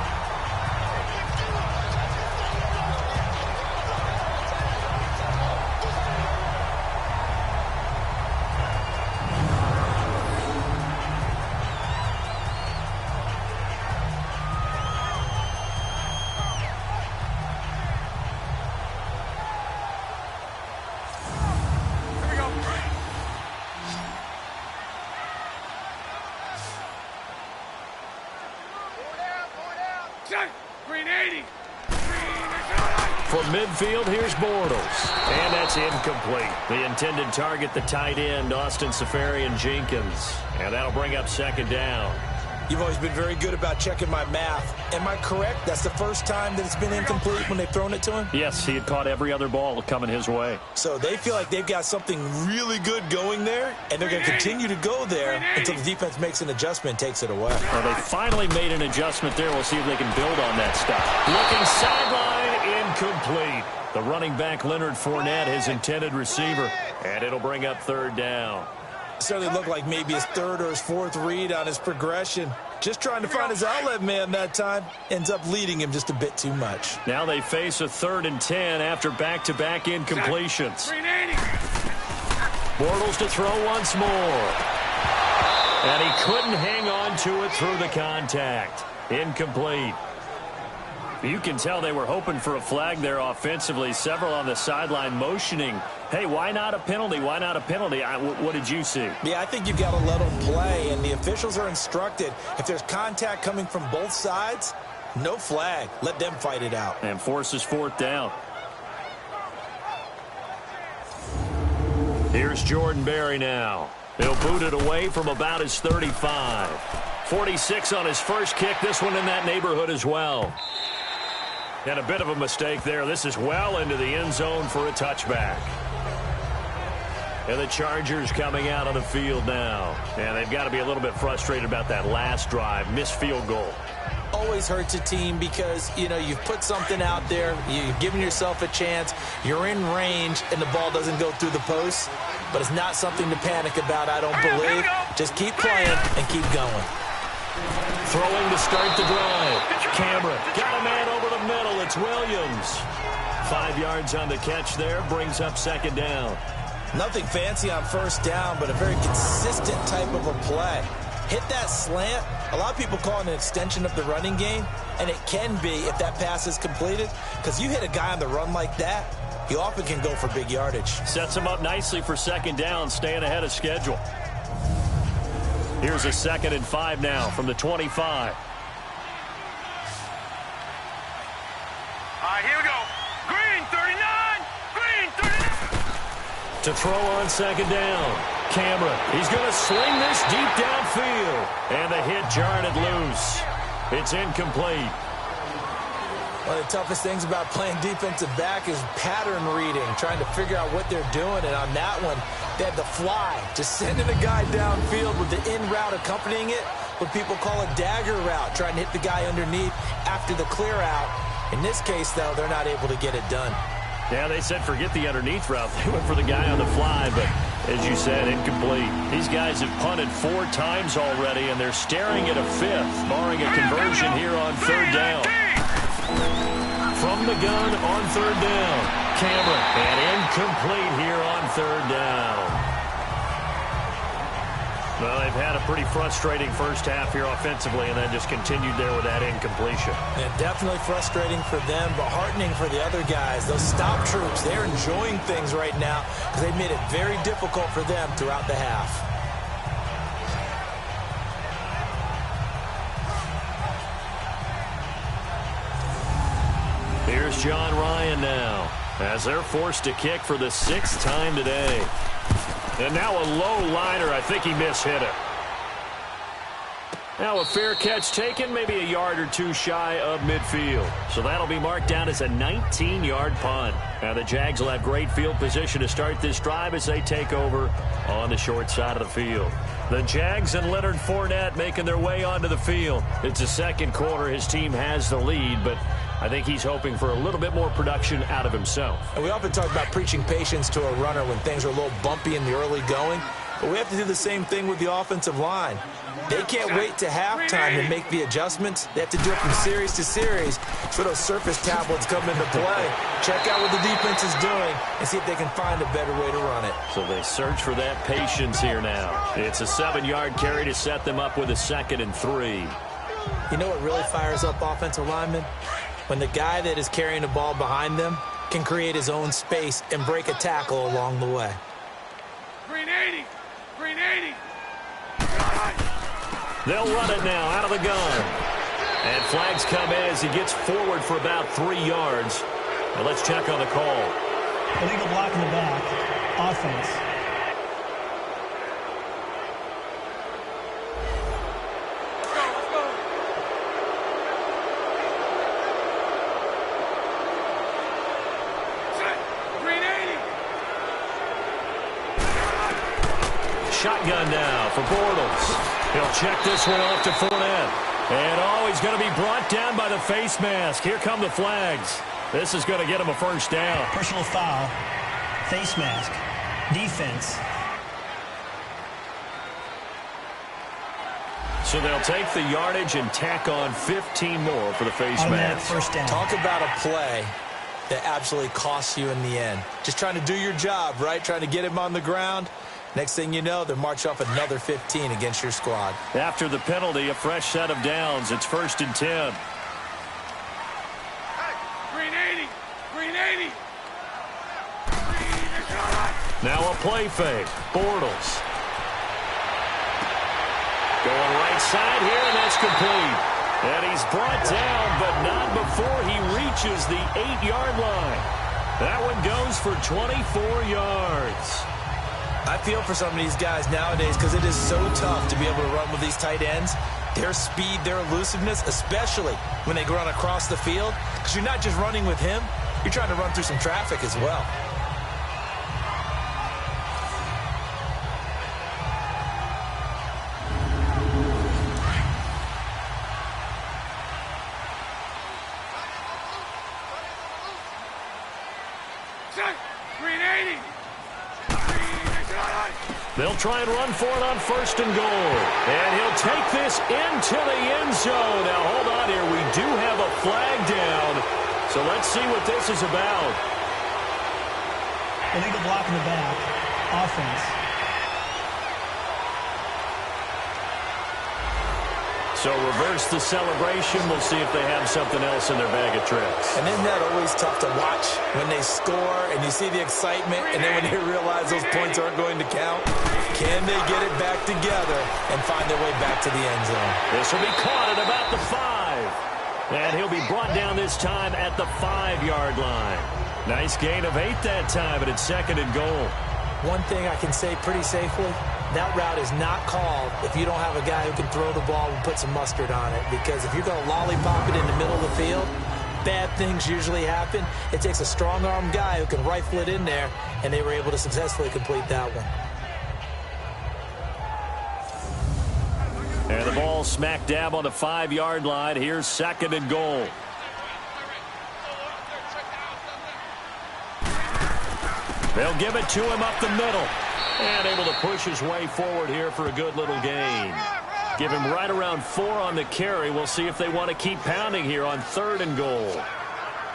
Green 80. From midfield, here's Bortles. And that's incomplete. The intended target, the tight end, Austin Seferian-Jenkins. And that'll bring up second down. You've always been very good about checking my math. Am I correct? That's the first time that it's been incomplete when they've thrown it to him? Yes, he had caught every other ball coming his way. So they feel like they've got something really good going there, and they're going to continue to go there until the defense makes an adjustment and takes it away. Well, they finally made an adjustment there. We'll see if they can build on that stuff. Looking sideline, incomplete. The running back, Leonard Fournette, his intended receiver, and it'll bring up third down. Certainly looked like maybe his third or his fourth read on his progression. Just trying to find his outlet man that time. Ends up leading him just a bit too much. Now they face a 3rd and 10 after back-to-back incompletions. Bortles to throw once more. And he couldn't hang on to it through the contact. Incomplete. You can tell they were hoping for a flag there offensively. Several on the sideline motioning, hey, why not a penalty? Why not a penalty? What did you see? Yeah, I think you've got to let them play, and the officials are instructed. If there's contact coming from both sides, no flag. Let them fight it out. And forces 4th down. Here's Jordan Berry now. He'll boot it away from about his 35. 46 on his first kick. This one in that neighborhood as well. And a bit of a mistake there. This is well into the end zone for a touchback. And the Chargers coming out on the field now. And they've got to be a little bit frustrated about that last drive. Missed field goal. Always hurts a team because, you know, you've put something out there. You've given yourself a chance. You're in range, and the ball doesn't go through the post. But it's not something to panic about, I don't believe. Just keep playing and keep going. Throwing to start the drive. Cameron got a man over the middle. It's Williams. 5 yards on the catch there. Brings up second down. Nothing fancy on first down, but a very consistent type of a play. Hit that slant. A lot of people call it an extension of the running game, and it can be if that pass is completed, because you hit a guy on the run like that, he often can go for big yardage. Sets him up nicely for second down, staying ahead of schedule. Here's a 2nd and 5 now from the 25. Here we go. Green 39. Green 39. To throw on second down. Cameron, he's going to sling this deep downfield. And the hit jarred it loose. It's incomplete. One of the toughest things about playing defensive back is pattern reading, trying to figure out what they're doing. And on that one, they had the fly, just sending a guy downfield with the in route accompanying it, what people call a dagger route, trying to hit the guy underneath after the clear out. In this case, though, they're not able to get it done. Yeah, they said forget the underneath route. They went for the guy on the fly, but as you said, incomplete. These guys have punted 4 times already, and they're staring at a 5th, barring a conversion here on 3rd down. From the gun on 3rd down. Cameron, and incomplete here on 3rd down. Well, they've had a pretty frustrating first half here offensively, and then just continued there with that incompletion. And definitely frustrating for them, but heartening for the other guys. Those stop troops, they're enjoying things right now because they've made it very difficult for them throughout the half. Here's John Ryan now, as they're forced to kick for the 6th time today. And now a low liner. I think he mishit it. Now a fair catch taken, maybe a yard or 2 shy of midfield. So that'll be marked down as a 19-yard punt. Now the Jags will have great field position to start this drive as they take over on the short side of the field. The Jags and Leonard Fournette making their way onto the field. It's the second quarter. His team has the lead, but I think he's hoping for a little bit more production out of himself. And we often talk about preaching patience to a runner when things are a little bumpy in the early going, but we have to do the same thing with the offensive line. They can't wait to halftime to make the adjustments. They have to do it from series to series. So those surface tablets come into play. Check out what the defense is doing and see if they can find a better way to run it. So they search for that patience here now. It's a 7-yard carry to set them up with a 2nd and 3. You know what really fires up offensive linemen? When the guy that is carrying the ball behind them can create his own space and break a tackle along the way. Green 80. Green 80. They'll run it now out of the gun. And flags come in as he gets forward for about 3 yards. Now let's check on the call. Illegal block in the back. Offense. Shotgun now for Bortles. He'll check this one off to Fournette. And, he's going to be brought down by the face mask. Here come the flags. This is going to get him a first down. Personal foul. Face mask. Defense. So they'll take the yardage and tack on 15 more for the face mask. First down. Talk about a play that absolutely costs you in the end. Just trying to do your job, right? Trying to get him on the ground. Next thing you know, they're march off another 15 against your squad. After the penalty, a fresh set of downs. It's 1st and 10. Green 80. Green 80. Now a play fake. Bortles. Going right side here, and that's complete. And he's brought down, but not before he reaches the 8-yard line. That one goes for 24 yards. I feel for some of these guys nowadays because it is so tough to be able to run with these tight ends. Their speed, their elusiveness, especially when they run across the field. Because you're not just running with him, you're trying to run through some traffic as well. Green 80. They'll try and run for it on 1st and goal. And he'll take this into the end zone. Now, hold on here. We do have a flag down. So let's see what this is about. Illegal block in the back. Offense. So reverse the celebration. We'll see if they have something else in their bag of tricks. And isn't that always tough to watch when they score and you see the excitement and then when they realize those points aren't going to count? Can they get it back together and find their way back to the end zone? This will be caught at about the 5. And he'll be brought down this time at the 5-yard line. Nice gain of 8 that time, and it's 2nd and goal. One thing I can say pretty safely, that route is not called if you don't have a guy who can throw the ball and put some mustard on it. Because if you're going to lollipop it in the middle of the field, bad things usually happen. It takes a strong-arm guy who can rifle it in there, and they were able to successfully complete that one. And the ball smack dab on the 5-yard line. Here's 2nd and goal. They'll give it to him up the middle. And able to push his way forward here for a good little gain. Give him right around 4 on the carry. We'll see if they want to keep pounding here on 3rd and goal.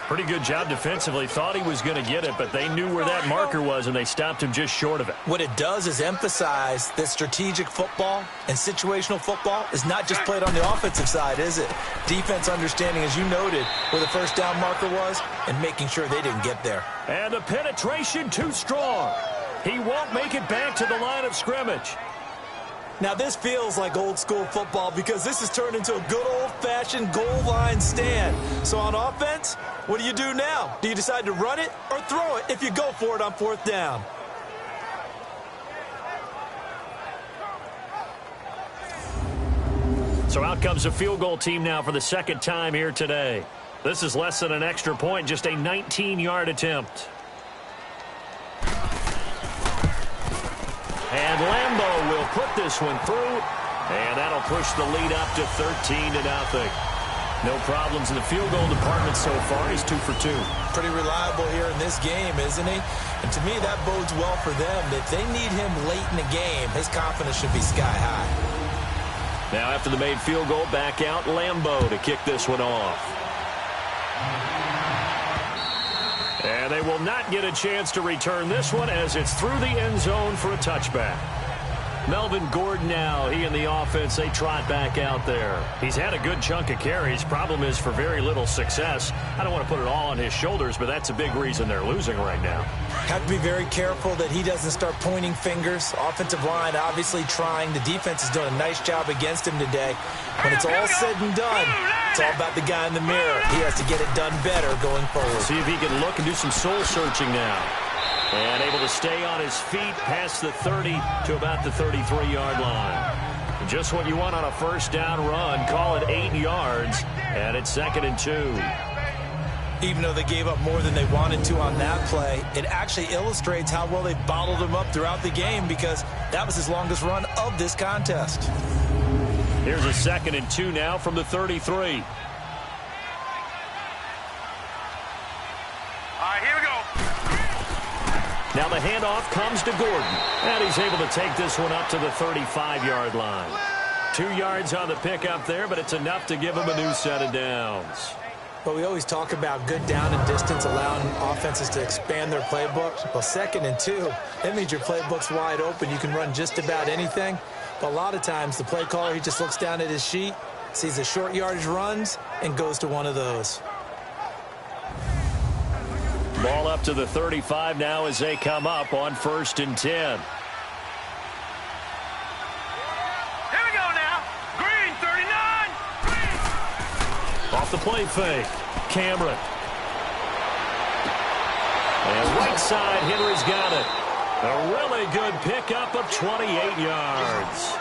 Pretty good job defensively. Thought he was going to get it, but they knew where that marker was, and they stopped him just short of it. What it does is emphasize that strategic football and situational football is not just played on the offensive side, is it? Defense understanding, as you noted, where the first down marker was and making sure they didn't get there. And the penetration too strong. He won't make it back to the line of scrimmage. Now, this feels like old-school football because this has turned into a good old-fashioned goal line stand. So on offense, what do you do now? Do you decide to run it or throw it if you go for it on 4th down? So out comes a field goal team now for the 2nd time here today. This is less than an extra point, just a 19-yard attempt. And Lambeau will put this one through, and that'll push the lead up to 13-0. No problems in the field goal department so far. He's 2 for 2. Pretty reliable here in this game, isn't he? And to me, that bodes well for them. If they need him late in the game, his confidence should be sky high. Now after the made field goal, back out Lambeau to kick this one off. And they will not get a chance to return this one as it's through the end zone for a touchback. Melvin Gordon now, he and the offense, they trot back out there. He's had a good chunk of carries. Problem is for very little success. I don't want to put it all on his shoulders, but that's a big reason they're losing right now. Have to be very careful that he doesn't start pointing fingers. Offensive line obviously trying. The defense is doing a nice job against him today. When it's all said and done, it's all about the guy in the mirror. He has to get it done better going forward. See if he can look and do some soul searching now. And able to stay on his feet past the 30 to about the 33-yard line. Just what you want on a first down run. Call it 8 yards, and it's 2nd and 2. Even though they gave up more than they wanted to on that play, it actually illustrates how well they bottled him up throughout the game because that was his longest run of this contest. Here's a 2nd and 2 now from the 33. All right, here we go. Now the handoff comes to Gordon, and he's able to take this one up to the 35-yard line. 2 yards on the pickup there, but it's enough to give him a new set of downs. But we always talk about good down and distance, allowing offenses to expand their playbook. Well, 2nd and 2, that means your playbook's wide open. You can run just about anything. But a lot of times, the play caller, he just looks down at his sheet, sees the short yardage runs, and goes to one of those. Ball up to the 35 now as they come up on 1st and 10. Here we go now. Green, 39. Off the play fake. Cameron. And right side, Henry's got it. A really good pickup of 28 yards.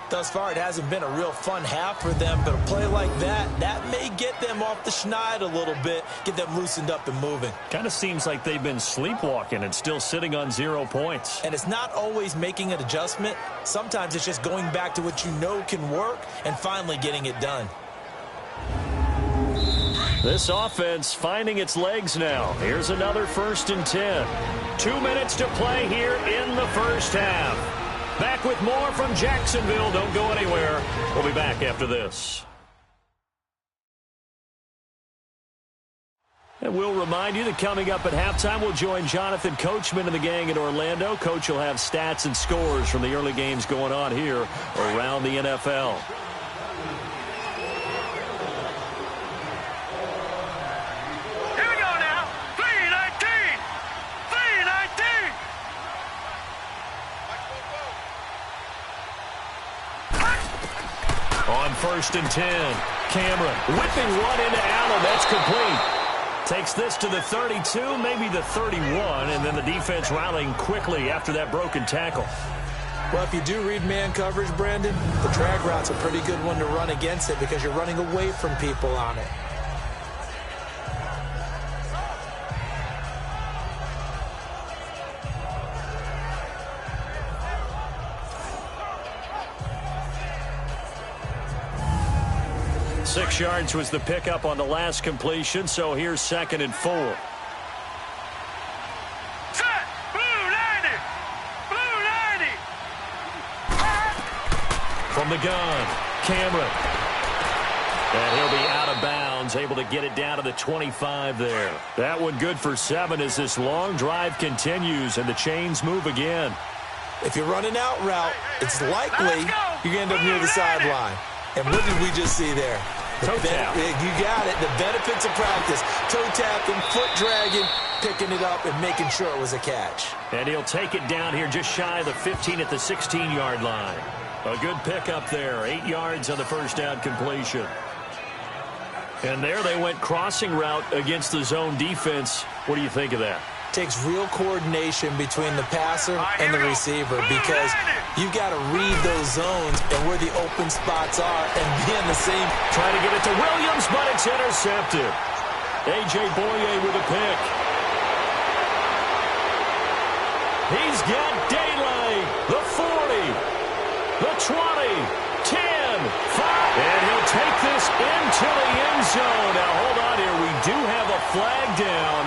Thus far, it hasn't been a real fun half for them, but a play like that may get them off the schneid a little bit, get them loosened up and moving. Kind of seems like they've been sleepwalking and still sitting on 0 points. And it's not always making an adjustment. Sometimes it's just going back to what you know can work and finally getting it done. This offense finding its legs now. Here's another 1st and 10. 2 minutes to play here in the first half. Back with more from Jacksonville. Don't go anywhere. We'll be back after this. And we'll remind you that coming up at halftime, we'll join Jonathan Coachman and the gang in Orlando. Coach will have stats and scores from the early games going on here around the NFL. Here we go now. 319. 319. On 1st and 10, Cameron whipping one into Allen. That's complete. Takes this to the 32, maybe the 31, and then the defense rallying quickly after that broken tackle. Well, if you do read man coverage, Brandon, the drag route's a pretty good one to run against it because you're running away from people on it. Six yards was the pickup on the last completion, so here's 2nd and 4. Set. Blue 90. Blue 90. From the gun, Cameron. And he'll be out of bounds, able to get it down to the 25 there. That one good for 7 as this long drive continues and the chains move again. If you're running out route, it's likely you're going to end up near the sideline. And what did we just see there? Toe tap. You got it. The benefits of practice. Toe tapping, foot dragging, picking it up, and making sure it was a catch. And he'll take it down here just shy of the 15 at the 16-yard line. A good pickup there. 8 yards on the first down completion. And there they went crossing route against the zone defense. What do you think of that? Takes real coordination between the passer and the receiver because you've got to read those zones and where the open spots are and be in the same. Trying to get it to Williams, but it's intercepted. A.J. Boye with a pick. He's got daylight. The 40, the 20, 10, 5. And he'll take this into the end zone. Now, hold on here. We do have a flag down.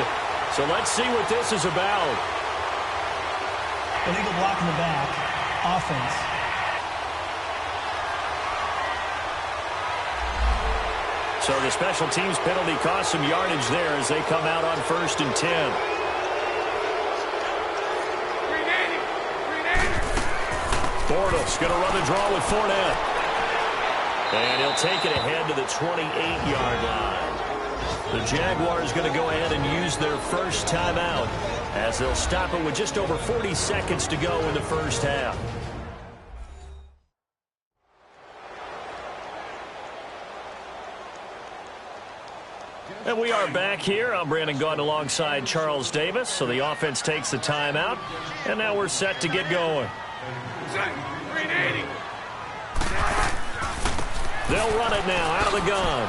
So let's see what this is about. Illegal block in the back. Offense. So the special teams penalty cost some yardage there as they come out on 1st and 10. Bortles going to run the draw with Fournette. And he'll take it ahead to the 28-yard line. The Jaguars going to go ahead and use their first timeout as they'll stop it with just over 40 seconds to go in the first half. And we are back here. I'm Brandon Gaudin alongside Charles Davis. So the offense takes the timeout, and now we're set to get going. They'll run it now out of the gun.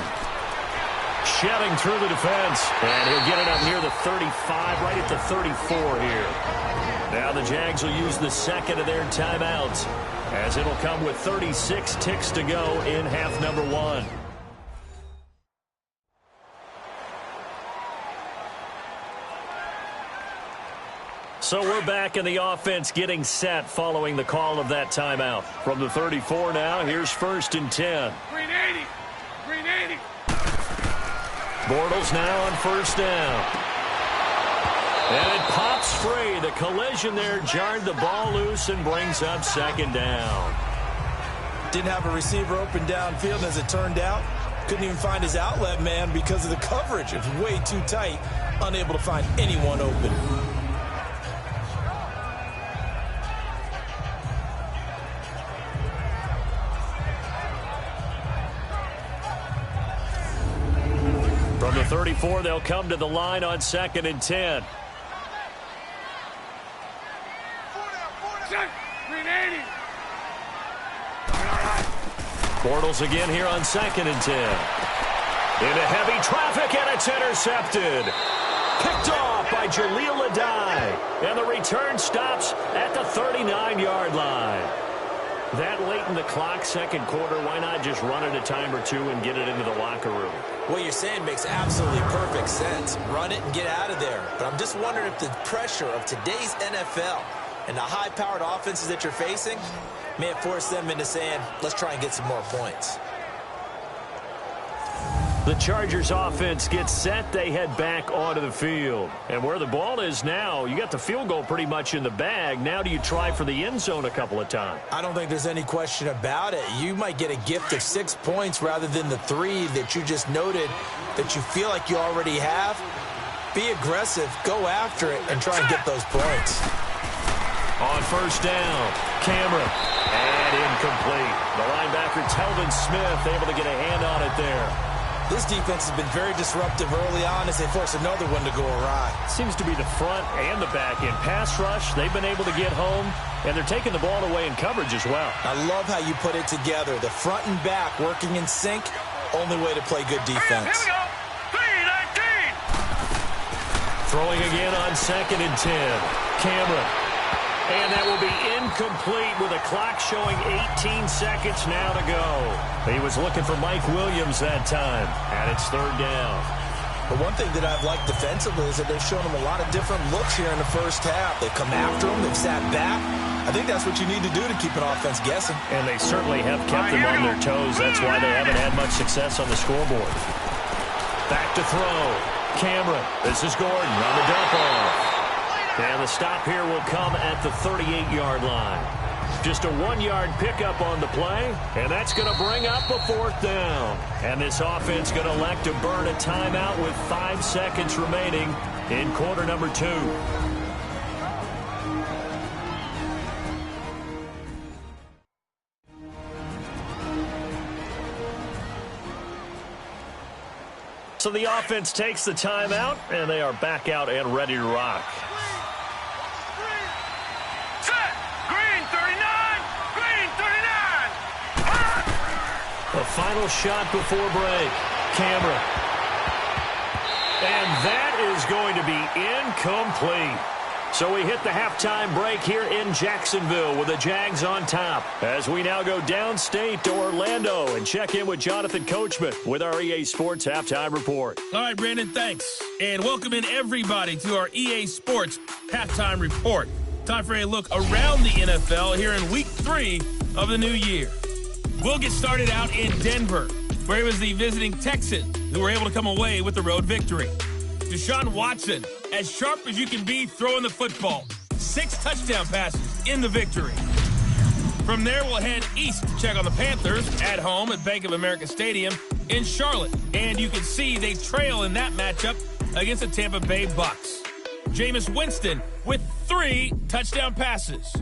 Shedding through the defense, and he'll get it up near the 35, right at the 34 here. Now the Jags will use the second of their timeouts, as it'll come with 36 ticks to go in half number one. So we're back in the offense getting set following the call of that timeout. From the 34 now, here's 1st and 10. Green 80. Green 80. Bortles now on 1st down. And it pops free. The collision there jarred the ball loose and brings up 2nd down. Didn't have a receiver open downfield, as it turned out. Couldn't even find his outlet man because of the coverage. It was way too tight. Unable to find anyone open. From the 34, they'll come to the line on 2nd and 10. Green 80. Bortles again here on 2nd and 10. Into heavy traffic, and it's intercepted. Picked off by Jaleel Adai. And the return stops at the 39-yard line. That late in the clock, second quarter, why not just run it a time or two and get it into the locker room? What you're saying makes absolutely perfect sense. Run it and get out of there. But I'm just wondering if the pressure of today's NFL and the high-powered offenses that you're facing may have forced them into saying, let's try and get some more points. The Chargers offense gets set. They head back onto the field. And where the ball is now, you got the field goal pretty much in the bag. Now do you try for the end zone a couple of times? I don't think there's any question about it. You might get a gift of 6 points rather than the 3 that you just noted that you feel like you already have. Be aggressive, go after it, and try and get those points. On 1st down, Cameron. And incomplete. The linebacker, Telvin Smith, able to get a hand on it there. This defense has been very disruptive early on as they force another one to go awry. Seems to be the front and the back end. Pass rush, they've been able to get home, and they're taking the ball away in coverage as well. I love how you put it together. The front and back working in sync, only way to play good defense. Here we go. 319. Throwing again on 2nd and 10. Cameron. And that will be incomplete with a clock showing 18 seconds now to go. He was looking for Mike Williams that time, and it's 3rd down. But one thing that I've liked defensively is that they've shown him a lot of different looks here in the first half. They've come after him. They've sat back. I think that's what you need to do to keep an offense guessing. And they certainly have kept them on their toes. That's why they haven't had much success on the scoreboard. Back to throw. Cameron. This is Gordon on the dump off. And the stop here will come at the 38-yard line. Just a 1-yard pickup on the play, and that's going to bring up a 4th down. And this offense going to elect to burn a timeout with 5 seconds remaining in quarter number 2. So the offense takes the timeout, and they are back out and ready to rock. The final shot before break. Cameron. And that is going to be incomplete. So we hit the halftime break here in Jacksonville with the Jags on top. As we now go downstate to Orlando and check in with Jonathan Coachman with our EA Sports Halftime Report. All right, Brandon, thanks. And welcome in everybody to our EA Sports Halftime Report. Time for a look around the NFL here in Week 3 of the new year. We'll get started out in Denver, where it was the visiting Texans who were able to come away with the road victory. Deshaun Watson, as sharp as you can be throwing the football. 6 touchdown passes in the victory. From there, we'll head east to check on the Panthers at home at Bank of America Stadium in Charlotte. And you can see they trail in that matchup against the Tampa Bay Bucks. Jameis Winston with 3 touchdown passes.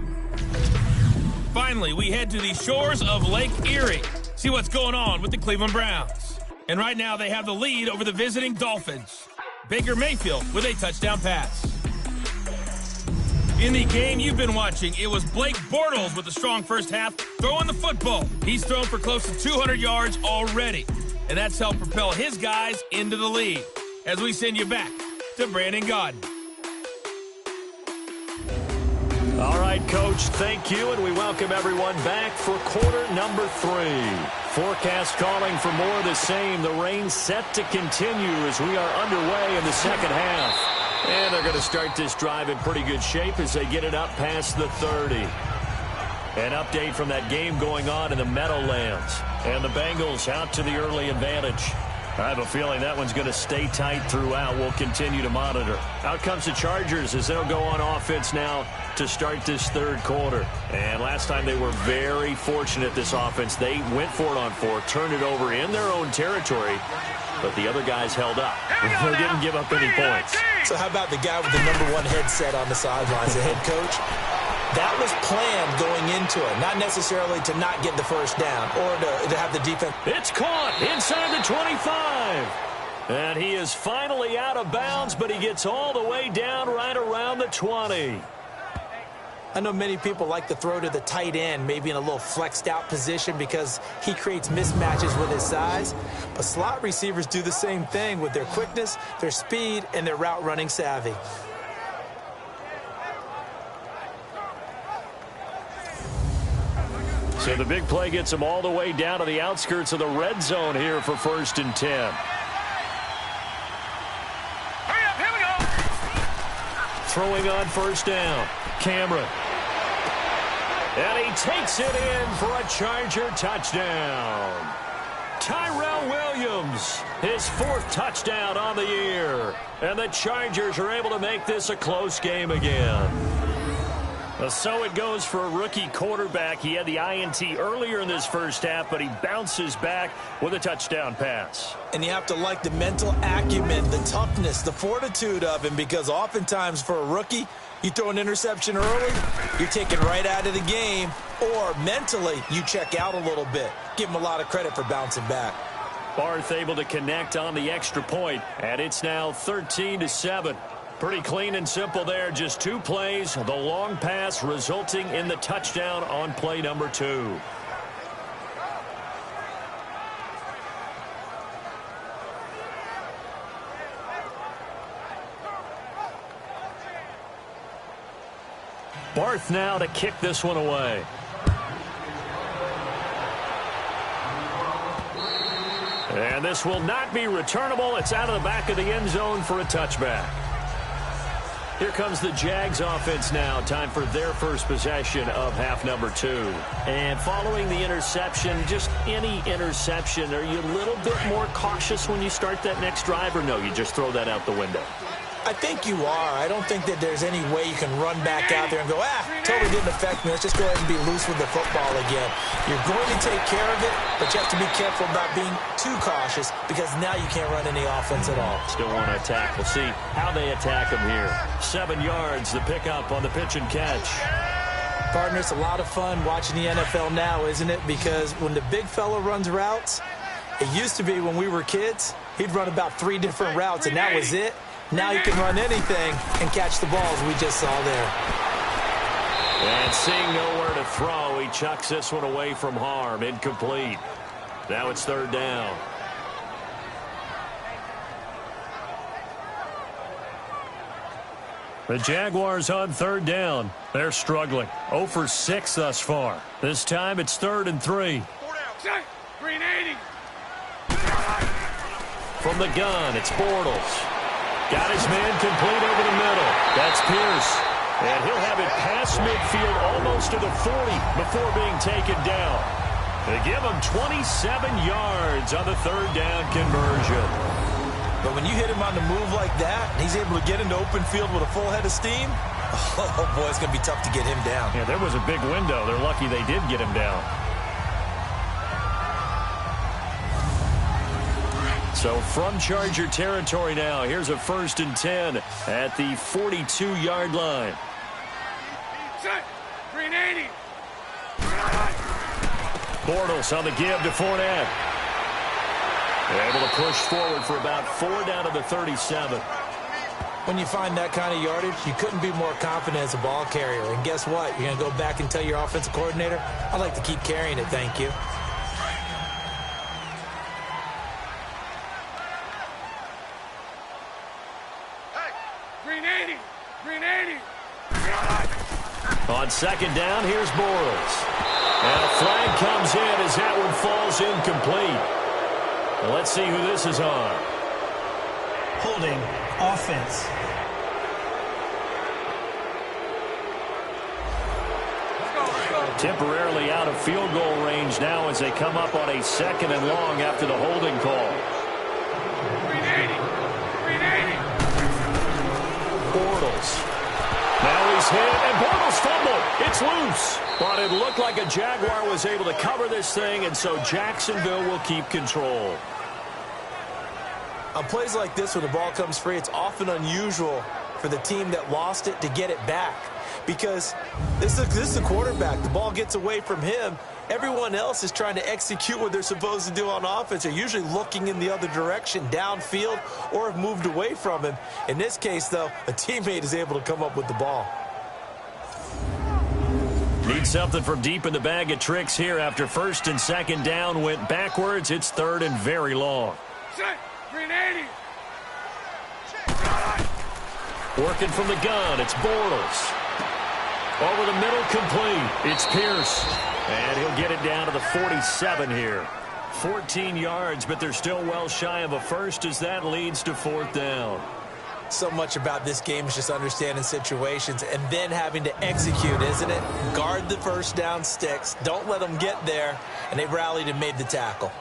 Finally, we head to the shores of Lake Erie. See what's going on with the Cleveland Browns. And right now they have the lead over the visiting Dolphins. Baker Mayfield with a touchdown pass. In the game you've been watching, it was Blake Bortles with a strong first half throwing the football. He's thrown for close to 200 yards already, and that's helped propel his guys into the lead. As we send you back to Brandon Gaudin. All right, Coach, thank you, and we welcome everyone back for quarter number 3. Forecast calling for more of the same. The rain set to continue as we are underway in the second half. And they're going to start this drive in pretty good shape as they get it up past the 30. An update from that game going on in the Meadowlands. And the Bengals out to the early advantage. I have a feeling that one's going to stay tight throughout. We'll continue to monitor. Out comes the Chargers as they'll go on offense now to start this third quarter. And last time they were very fortunate, this offense. They went for it on 4, turned it over in their own territory, but the other guys held up. They didn't give up any points. So how about the guy with the #1 headset on the sidelines, the head coach? That was planned going into it, not necessarily to not get the first down or to have the defense. It's caught inside the 25. And he is finally out of bounds, but he gets all the way down right around the 20. I know many people like to throw to the tight end, maybe in a little flexed out position because he creates mismatches with his size. But slot receivers do the same thing with their quickness, their speed, and their route running savvy. So the big play gets him all the way down to the outskirts of the red zone here for 1st and 10. Hurry up, here we go. Throwing on 1st down. Cameron. And he takes it in for a Charger touchdown. Tyrell Williams, his 4th touchdown on the year. And the Chargers are able to make this a close game again. So it goes for a rookie quarterback. He had the INT earlier in this first half, but he bounces back with a touchdown pass. And you have to like the mental acumen, the toughness, the fortitude of him, because oftentimes for a rookie, you throw an interception early, you're taken right out of the game, or mentally you check out a little bit. Give him a lot of credit for bouncing back. Barth able to connect on the extra point, and it's now 13-7. Pretty clean and simple there. Just 2 plays. The long pass resulting in the touchdown on play number 2. Barth now to kick this one away. And this will not be returnable. It's out of the back of the end zone for a touchback. Here comes the Jags offense now. Time for their first possession of half number 2. And following the interception, just any interception, are you a little bit more cautious when you start that next drive, or no, you just throw that out the window? I think you are. I don't think that there's any way you can run back out there and go, totally didn't affect me. Let's just go ahead and be loose with the football again. You're going to take care of it, but you have to be careful about being too cautious because now you can't run any offense at all. Still want to attack. We'll see how they attack him here. 7 yards, the pickup on the pitch and catch. Partner, it's a lot of fun watching the NFL now, isn't it? Because when the big fella runs routes, it used to be when we were kids, he'd run about 3 different routes, and that was it. Now you can run anything and catch the balls we just saw there. And seeing nowhere to throw, he chucks this one away from harm. Incomplete. Now it's 3rd down. The Jaguars on 3rd down. They're struggling. 0 for 6 thus far. This time it's 3rd and 3. Green 80. From the gun, it's Bortles. Got his man complete over the middle. That's Pierce. And he'll have it past midfield almost to the 40 before being taken down. They give him 27 yards on the 3rd down conversion. But when you hit him on the move like that, and he's able to get into open field with a full head of steam, Oh, boy, it's going to be tough to get him down. Yeah, there was a big window. They're lucky they did get him down. So from Charger territory now, here's a 1st and 10 at the 42-yard line. Set. Green 80. Bortles on the give to Fournette. Able to push forward for about 4 down to the 37. When you find that kind of yardage, you couldn't be more confident as a ball carrier. And guess what? You're going to go back and tell your offensive coordinator, I'd like to keep carrying it, thank you. Hey, green 80. Green 80. On 2nd down, here's Bortles. And a flag comes in as that one falls incomplete. Well, let's see who this is on. Holding. Offense. Temporarily out of field goal range now as they come up on a 2nd and long after the holding call. Green 80. Green 80. Bortles. Now he's hit, and Bortles fumbled. It's loose. But it looked like a Jaguar was able to cover this thing, and so Jacksonville will keep control. On plays like this, when the ball comes free, it's often unusual for the team that lost it to get it back. Because this is the quarterback. The ball gets away from him. Everyone else is trying to execute what they're supposed to do on offense. They're usually looking in the other direction, downfield, or have moved away from him. In this case, though, a teammate is able to come up with the ball. Need something from deep in the bag of tricks here after 1st and 2nd down went backwards. It's 3rd and very long. Set. Green 80. Working from the gun, it's Bortles. Over the middle, complete. It's Pierce. And he'll get it down to the 47 here. 14 yards, but they're still well shy of a first as that leads to 4th down. So much about this game is just understanding situations and then having to execute, isn't it? Guard the first down sticks. Don't let them get there. And they rallied and made the tackle.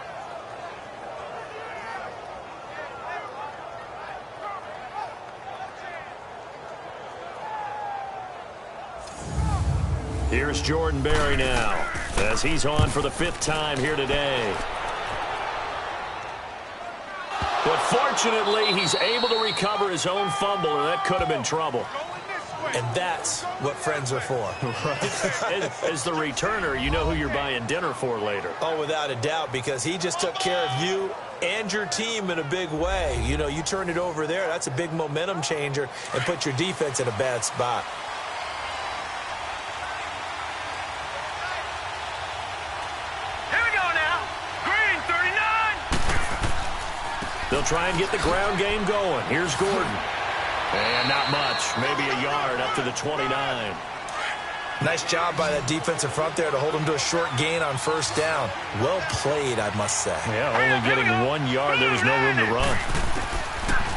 Here's Jordan Berry now as he's on for the 5th time here today. But fortunately, he's able to recover his own fumble, and that could have been trouble. And that's what friends are for. Right. As the returner, you know who you're buying dinner for later. Oh, without a doubt, because he just took care of you and your team in a big way. You know, you turn it over there, that's a big momentum changer and put your defense in a bad spot. They'll try and get the ground game going. Here's Gordon. And not much. Maybe a yard up to the 29. Nice job by that defensive front there to hold him to a short gain on 1st down. Well played, I must say. Yeah, only getting 1 yard. There was no room to run.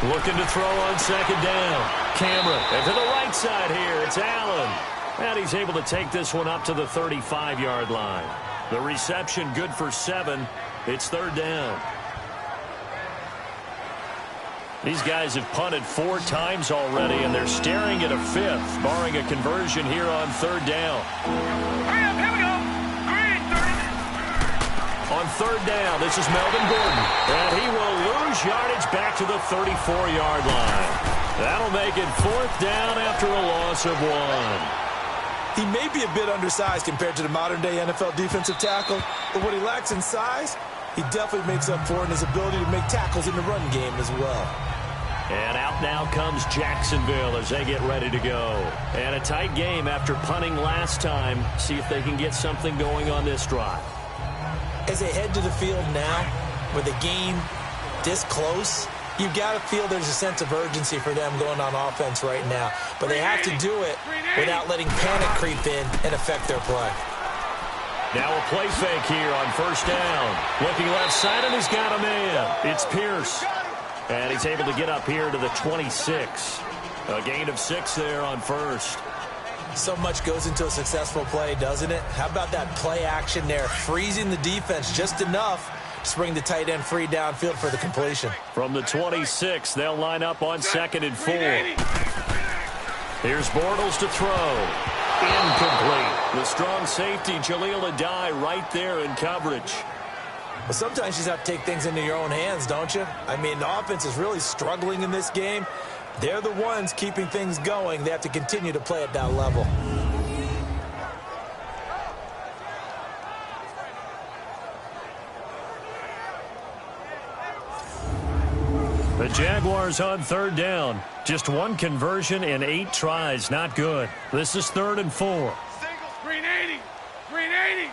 Looking to throw on 2nd down. Cameron. And to the right side here, it's Allen. And he's able to take this one up to the 35-yard line. The reception good for 7. It's 3rd down. These guys have punted 4 times already, and they're staring at a 5th, barring a conversion here on 3rd down. Hurry up, here we go. Green 30. On 3rd down, this is Melvin Gordon, and he will lose yardage back to the 34-yard line. That'll make it 4th down after a loss of 1. He may be a bit undersized compared to the modern-day NFL defensive tackle, but what he lacks in size, he definitely makes up for in his ability to make tackles in the run game as well. And out now comes Jacksonville as they get ready to go. And a tight game after punting last time. See if they can get something going on this drive. As they head to the field now, with the game this close, you've got to feel there's a sense of urgency for them going on offense right now. But they have to do it without letting panic creep in and affect their play. Now a play fake here on 1st down. Looking left side, and he's got a man. It's Pierce. And he's able to get up here to the 26. A gain of 6 there on 1st. So much goes into a successful play, doesn't it? How about that play action there, freezing the defense just enough to bring the tight end free downfield for the completion. From the 26, they'll line up on 2nd and 4. Here's Bortles to throw. Incomplete. The strong safety, Jaleel Adai, right there in coverage. Well, sometimes you just have to take things into your own hands, don't you? I mean, the offense is really struggling in this game. They're the ones keeping things going. They have to continue to play at that level. The Jaguars on third down. Just one conversion in 8 tries. Not good. This is 3rd and 4. Green 80. Green 80.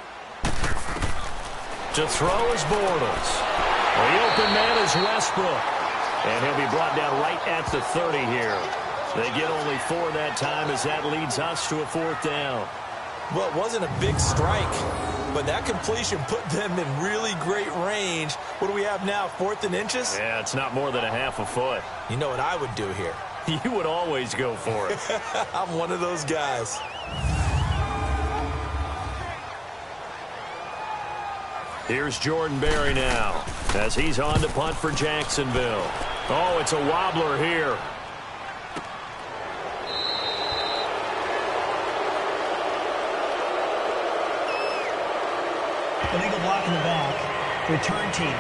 To throw is Bortles. The open man is Westbrook. And he'll be brought down right at the 30 here. They get only 4 that time as that leads us to a 4th down. Well, it wasn't a big strike, but that completion put them in really great range. What do we have now, 4th and inches? Yeah, it's not more than a half a foot. You know what I would do here? You would always go for it. I'm one of those guys. Here's Jordan Berry now as he's on to punt for Jacksonville. Oh, it's a wobbler here. Illegal block in the back. Return team.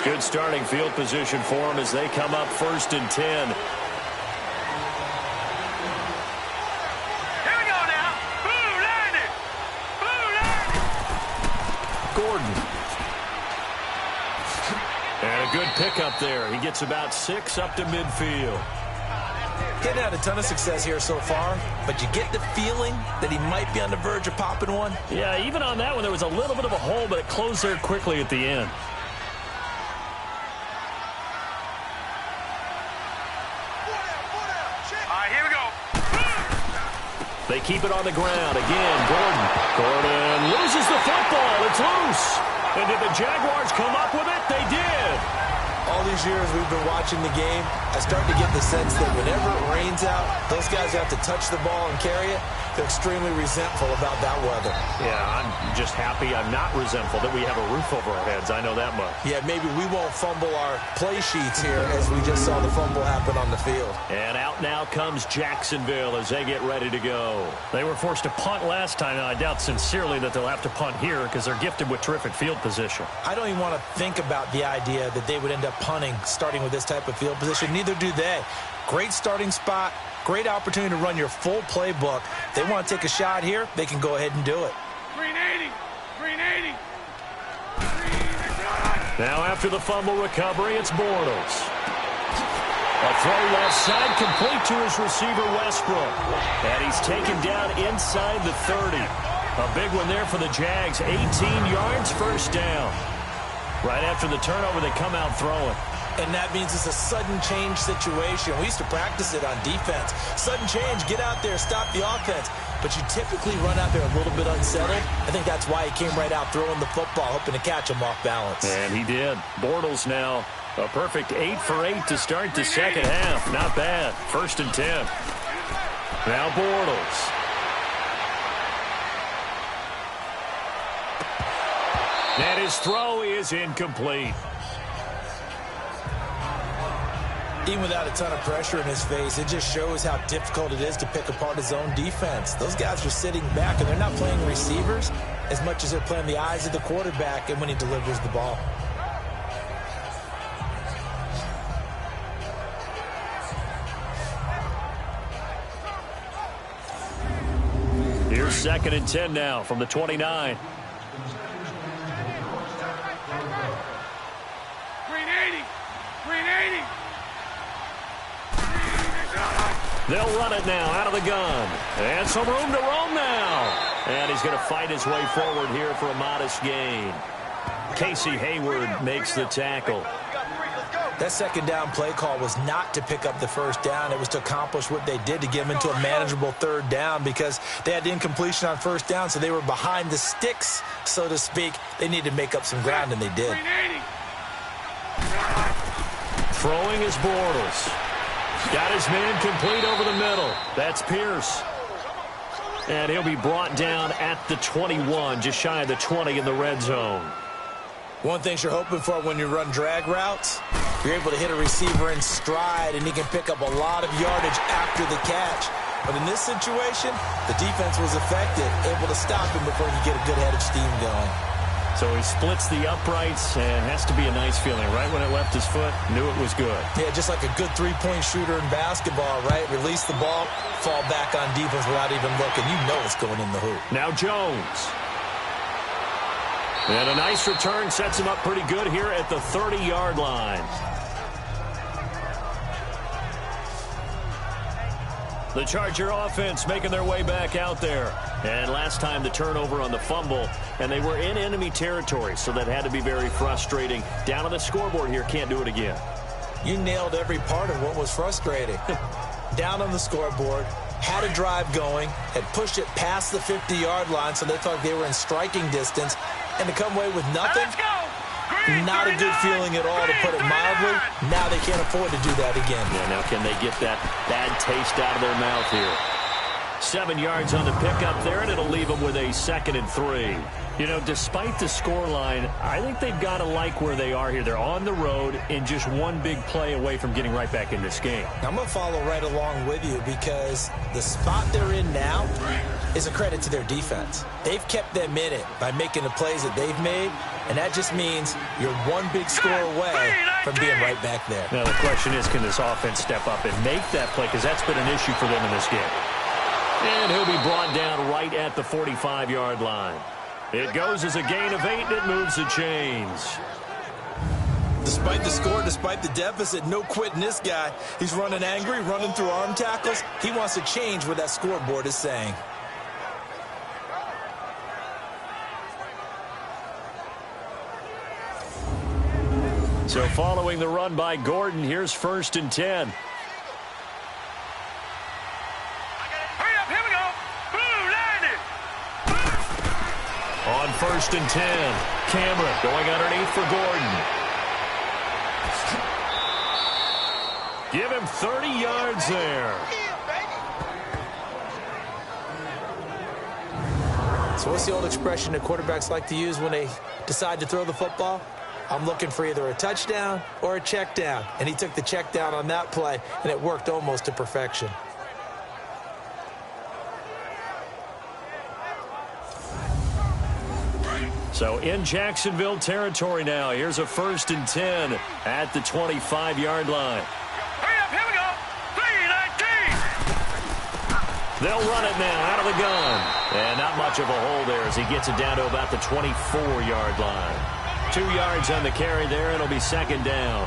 Good starting field position for them as they come up 1st and 10. Here we go now. Blue line it. Blue line it. Gordon. And a good pickup there. He gets about 6 up to midfield. Getting had a ton of success here so far, but you get the feeling that he might be on the verge of popping one. Yeah, even on that one, there was a little bit of a hole, but it closed there quickly at the end. All right, here we go. They keep it on the ground. Again, Gordon. Gordon loses the football. It's loose. And did the Jaguars come up with it? They did. All these years we've been watching the game, I start to get the sense that whenever it rains out, those guys have to touch the ball and carry it. They're extremely resentful about that weather. Yeah, I'm just happy I'm not resentful that we have a roof over our heads. I know that much. Yeah, maybe we won't fumble our play sheets here as we just saw the fumble happen on the field. And out now comes Jacksonville as they get ready to go. They were forced to punt last time, and I doubt sincerely that they'll have to punt here because they're gifted with terrific field position. I don't even want to think about the idea that they would end up punting starting with this type of field position. Neither do they. Great starting spot. Great opportunity to run your full playbook. They want to take a shot here, they can go ahead and do it. Green 80. Green 80. Now after the fumble recovery, it's Bortles. A throw left side complete to his receiver, Westbrook. And he's taken down inside the 30. A big one there for the Jags. 18 yards, 1st down. Right after the turnover, they come out throwing. And that means it's a sudden change situation. We used to practice it on defense. Sudden change, get out there, stop the offense. But you typically run out there a little bit unsettled. I think that's why he came right out throwing the football, hoping to catch him off balance. And he did. Bortles now a perfect 8 for 8 to start the second half. Not bad. 1st and 10. Now Bortles. And his throw is incomplete. Even without a ton of pressure in his face, it just shows how difficult it is to pick apart his own defense. Those guys are sitting back, and they're not playing receivers as much as they're playing the eyes of the quarterback and when he delivers the ball. Here's 2nd and 10 now from the 29. Green 80. Green 80. They'll run it now out of the gun. And some room to roam now. And he's going to fight his way forward here for a modest gain. Casey Hayward makes the tackle. That 2nd down play call was not to pick up the 1st down. It was to accomplish what they did to get them into a manageable 3rd down because they had the incompletion on 1st down, so they were behind the sticks, so to speak. They needed to make up some ground, and they did. Green 80. Throwing is Bortles. Got his man complete over the middle. That's Pierce. And he'll be brought down at the 21, just shy of the 20 in the red zone. One thing you're hoping for when you run drag routes, You're able to hit a receiver in stride, and he can pick up a lot of yardage after the catch. But in this situation, the defense was effective, able to stop him before he could get a good head of steam going. So he splits the uprights, and has to be a nice feeling. Right when it left his foot, knew it was good. Yeah, just like a good three-point shooter in basketball, right? Release the ball, fall back on defense without even looking. You know it's going in the hoop. Now Jones. And a nice return sets him up pretty good here at the 30-yard line. The Charger offense making their way back out there. And last time the turnover on the fumble, and they were in enemy territory, so that had to be very frustrating. Down on the scoreboard here, can't do it again. You nailed every part of what was frustrating. Down on the scoreboard, had a drive going, had pushed it past the 50-yard line, so they thought they were in striking distance, and to come away with nothing, not a good feeling at all, to put it mildly. Now they can't afford to do that again. Yeah, now can they get that bad taste out of their mouth here? 7 yards on the pickup there, and it'll leave them with a 2nd and 3. You know, despite the scoreline, I think they've got to like where they are here. They're on the road and just one big play away from getting right back in this game. I'm going to follow right along with you, because the spot they're in now is a credit to their defense. They've kept them in it by making the plays that they've made, and that just means you're one big score away from being right back there. Now the question is, can this offense step up and make that play, because that's been an issue for them in this game. And he'll be brought down right at the 45-yard line. It goes as a gain of 8, and it moves the chains. Despite the score, despite the deficit, no quitting this guy. He's running angry, running through arm tackles. He wants to change what that scoreboard is saying. So following the run by Gordon, here's 1st and 10. On 1st and 10, Cameron going underneath for Gordon. Give him 30 yards there. So what's the old expression that quarterbacks like to use when they decide to throw the football? I'm looking for either a touchdown or a check down. And he took the check down on that play, and it worked almost to perfection. So in Jacksonville territory now. Here's a 1st and 10 at the 25-yard line. Hurry up, here we go. 3-19. They'll run it now out of the gun. And not much of a hole there as he gets it down to about the 24-yard line. 2 yards on the carry there, and it'll be 2nd down.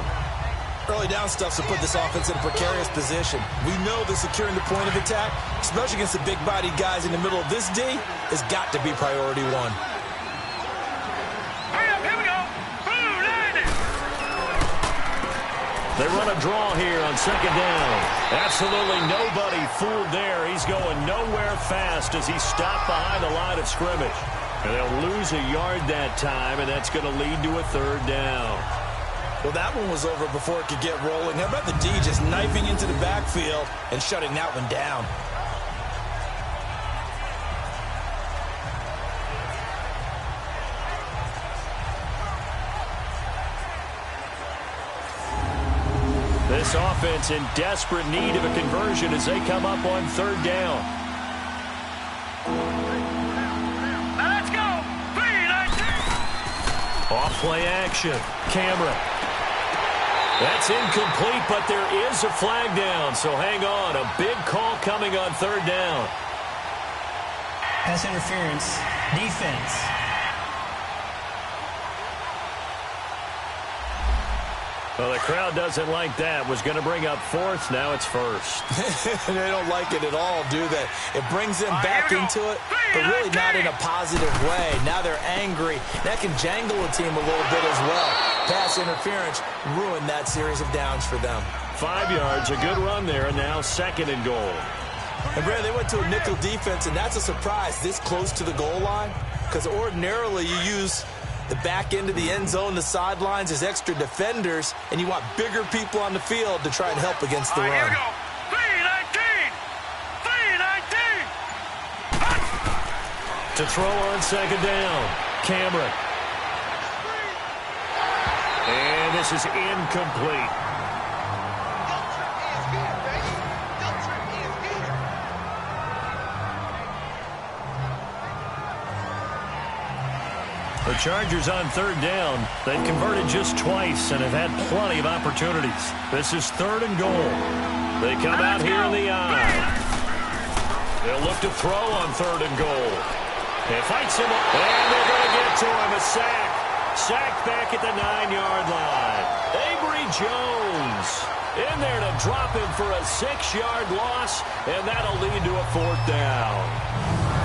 Early down stuff to put this offense in a precarious position. We know that securing the point of attack, especially against the big-bodied guys in the middle of this D, has got to be priority one. They run a draw here on 2nd down. Absolutely nobody fooled there. He's going nowhere fast as he's stopped behind the line of scrimmage. And they'll lose a yard that time, and that's going to lead to a 3rd down. Well, that one was over before it could get rolling. How about the D just knifing into the backfield and shutting that one down? This offense in desperate need of a conversion as they come up on 3rd down. Now let's go. 3-19. Off play action. Cameron. That's incomplete, but there is a flag down, so hang on. A big call coming on 3rd down. Pass interference. Defense. Well, the crowd doesn't like that. Was going to bring up 4th. Now it's 1st. They don't like it at all, do they? It brings them back into it, but really not in a positive way. Now they're angry. That can jangle a team a little bit as well. Pass interference ruined that series of downs for them. 5 yards, a good run there, and now 2nd and goal. And, Brad, they went to a nickel defense, and that's a surprise this close to the goal line, because ordinarily you use the back end of the end zone, the sidelines as extra defenders, and you want bigger people on the field to try and help against the run. Here we go. 3-19. 3-19. To throw on 2nd down, Cameron. And this pass is incomplete. The Chargers on third down. They've converted just twice and have had plenty of opportunities. This is 3rd and goal. They come out here in the eye. They'll look to throw on 3rd and goal. They fights him up, and they're going to get to him. A sack. Sacked back at the 9-yard line. Avery Jones in there to drop him for a 6-yard loss, and that'll lead to a 4th down.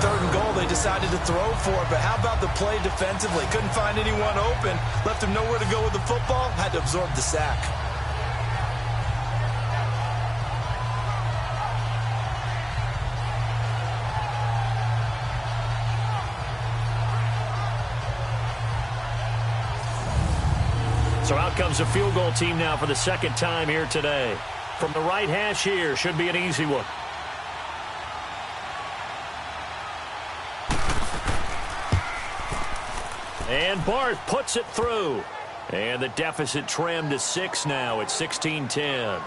3rd and goal, they decided to throw for it, but how about the play defensively? Couldn't find anyone open, left him nowhere to go with the football, had to absorb the sack. So out comes a field goal team now for the 2nd time here today. From the right hash here, should be an easy one. And Barth puts it through. And the deficit trimmed to 6 now at 16-10.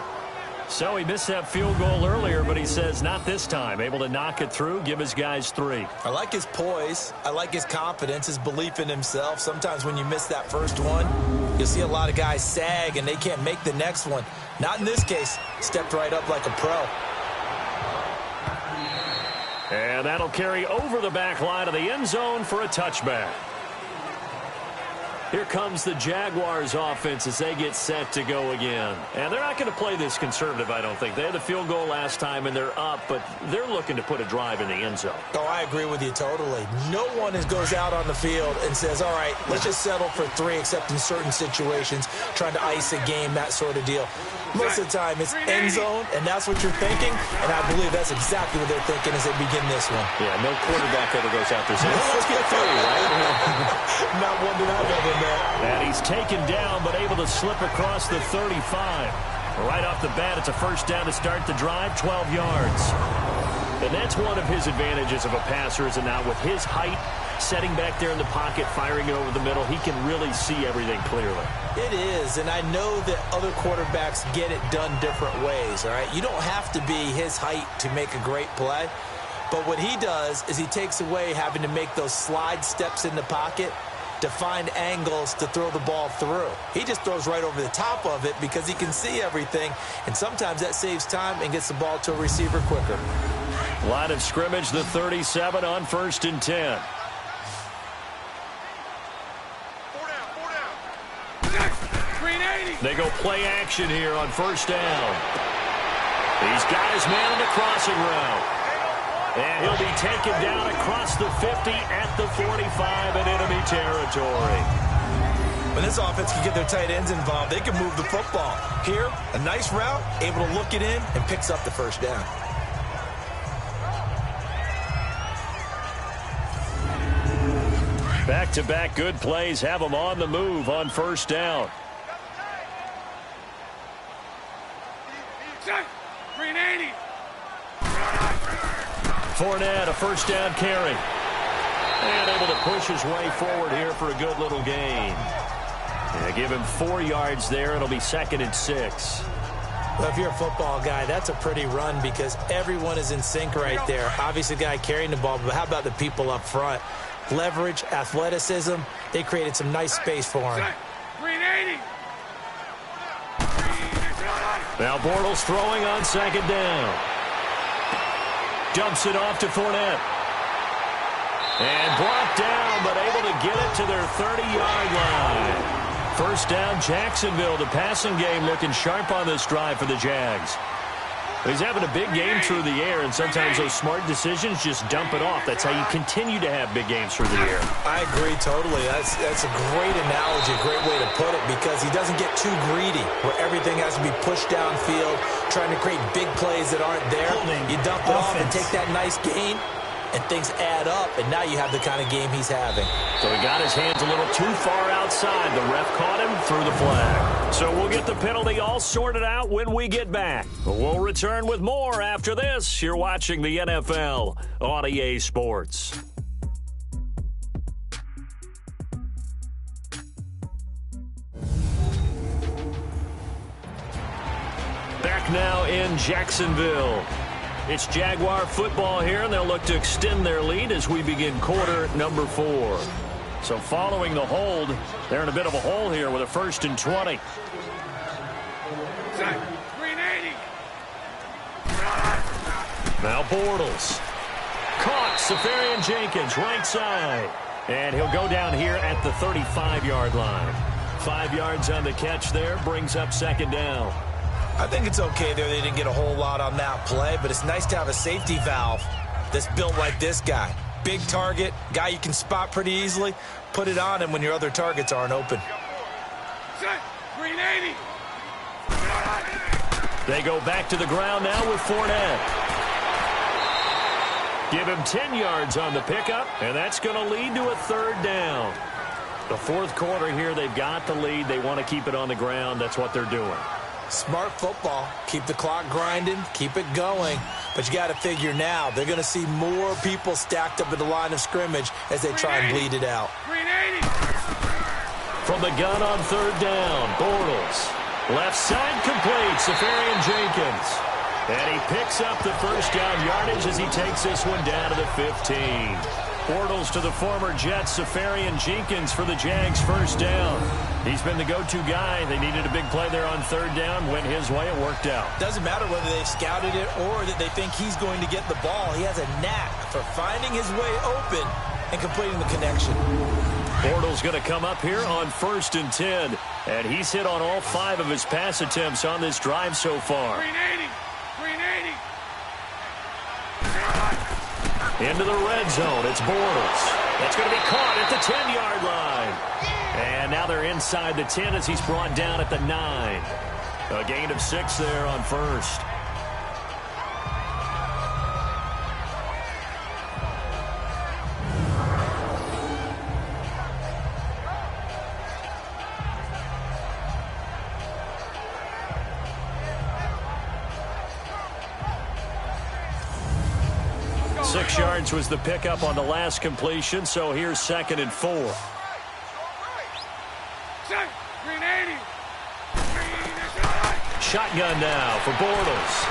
So he missed that field goal earlier, but he says not this time. Able to knock it through, give his guys 3. I like his poise. I like his confidence, his belief in himself. Sometimes when you miss that first one, you'll see a lot of guys sag and they can't make the next one. Not in this case. Stepped right up like a pro. And that'll carry over the back line of the end zone for a touchback. Here comes the Jaguars offense as they get set to go again. And they're not going to play this conservative, I don't think. They had the field goal last time, and they're up, but they're looking to put a drive in the end zone. Oh, I agree with you totally. No one goes out on the field and says, all right, let's just settle for 3, except in certain situations, trying to ice a game, that sort of deal. Most of the time, it's end zone, and that's what you're thinking, and I believe that's exactly what they're thinking as they begin this one. Yeah, no quarterback ever goes out there saying, let's get 3, right? Not one that I've ever met. And he's taken down, but able to slip across the 35. Right off the bat, it's a 1st down to start the drive, 12 yards. And that's one of his advantages of a passer, is that now with his height, setting back there in the pocket, firing it over the middle, he can really see everything clearly. It is, and I know that other quarterbacks get it done different ways, all right? You don't have to be his height to make a great play, but what he does is he takes away having to make those slide steps in the pocket to find angles to throw the ball through. He just throws right over the top of it because he can see everything, and sometimes that saves time and gets the ball to a receiver quicker. Line of scrimmage, the 37 on 1st and 10. They go play action here on 1st down. He's got his man in the crossing route. And he'll be taken down across the 50 at the 45 in enemy territory. When this offense can get their tight ends involved, they can move the football. Here, a nice route, able to look it in, and picks up the 1st down. Back-to-back good plays have them on the move on 1st down. Fournette, a 1st down carry. And able to push his way forward here for a good little gain. Yeah, give him 4 yards there. It'll be 2nd and 6. Well, if you're a football guy, that's a pretty run because everyone is in sync right there. Obviously, the guy carrying the ball, but how about the people up front? Leverage, athleticism, they created some nice space for him. Now Bortles throwing on 2nd down. Dumps it off to Fournette. And brought down, but able to get it to their 30-yard line. 1st down, Jacksonville. The passing game looking sharp on this drive for the Jags. He's having a big game through the air, and sometimes those smart decisions just dump it off. That's how you continue to have big games through the air. I agree totally. That's a great analogy, a great way to put it, because he doesn't get too greedy where everything has to be pushed downfield, trying to create big plays that aren't there. You dump it off and take that nice gain, and things add up, and now you have the kind of game he's having. So he got his hands a little too far outside. The ref caught him, threw the flag. So we'll get the penalty all sorted out when we get back. We'll return with more after this. You're watching the NFL on EA Sports. back now in Jacksonville. It's Jaguar football here, and they'll look to extend their lead as we begin quarter number 4. So following the hold, they're in a bit of a hole here with a 1st and 20. Now Bortles. Caught. Safarian Jenkins, right side. And he'll go down here at the 35-yard line. 5 yards on the catch there, brings up 2nd down. I think it's okay there. They didn't get a whole lot on that play, but it's nice to have a safety valve that's built like this guy. Big target, guy you can spot pretty easily. Put it on him when your other targets aren't open. They go back to the ground now with Fournette. Give him 10 yards on the pickup, and that's going to lead to a 3rd down. The 4th quarter here, they've got the lead. They want to keep it on the ground. That's what they're doing. Smart football. Keep the clock grinding. Keep it going. But you got to figure now, they're going to see more people stacked up at the line of scrimmage as they try and bleed it out. From the gun on 3rd down, Bortles. Left side complete, Safarian Jenkins. And he picks up the 1st down yardage as he takes this one down to the 15. Bortles to the former Jet, Safarian Jenkins for the Jags' 1st down. He's been the go-to guy. They needed a big play there on 3rd down. Went his way. It worked out. Doesn't matter whether they've scouted it or that they think he's going to get the ball. He has a knack for finding his way open and completing the connection. Bortles going to come up here on 1st and 10. And he's hit on all 5 of his pass attempts on this drive so far. Into the red zone. It's Bortles. That's going to be caught at the 10-yard line. And now they're inside the 10 as he's brought down at the 9. A gain of 6 there on 1st. Six yards was the pickup on the last completion, so here's 2nd and 4. Shotgun now for Bortles.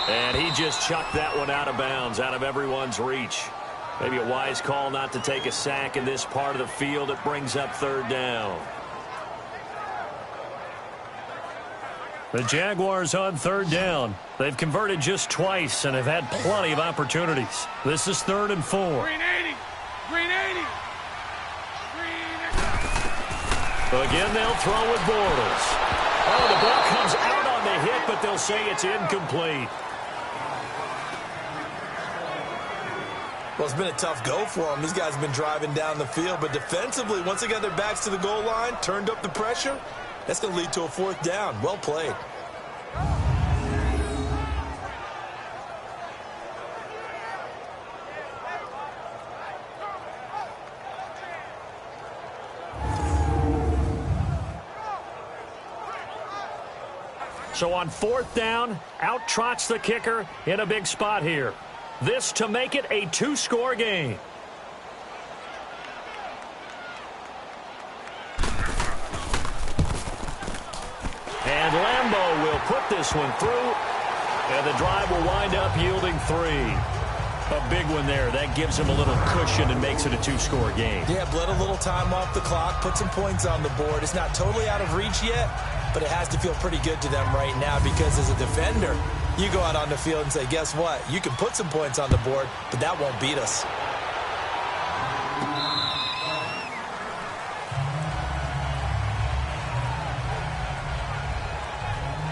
And he just chucked that one out of bounds, out of everyone's reach. Maybe a wise call not to take a sack in this part of the field. It brings up 3rd down. The Jaguars on 3rd down. They've converted just twice and have had plenty of opportunities. This is 3rd and 4. Again, they'll throw with Bortles. Oh, the ball comes out on the hit, but they'll say it's incomplete. Well, it's been a tough go for them. These guys have been driving down the field, but defensively, once they got their backs to the goal line, turned up the pressure, that's going to lead to a 4th down. Well played. So on 4th down, out trots the kicker in a big spot here. This to make it a 2-score game. And Lambeau will put this one through, and the drive will wind up yielding 3. A big one there. That gives him a little cushion and makes it a 2-score game. Yeah, bled a little time off the clock, put some points on the board. It's not totally out of reach yet, but it has to feel pretty good to them right now because as a defender, you go out on the field and say, guess what? You can put some points on the board, but that won't beat us.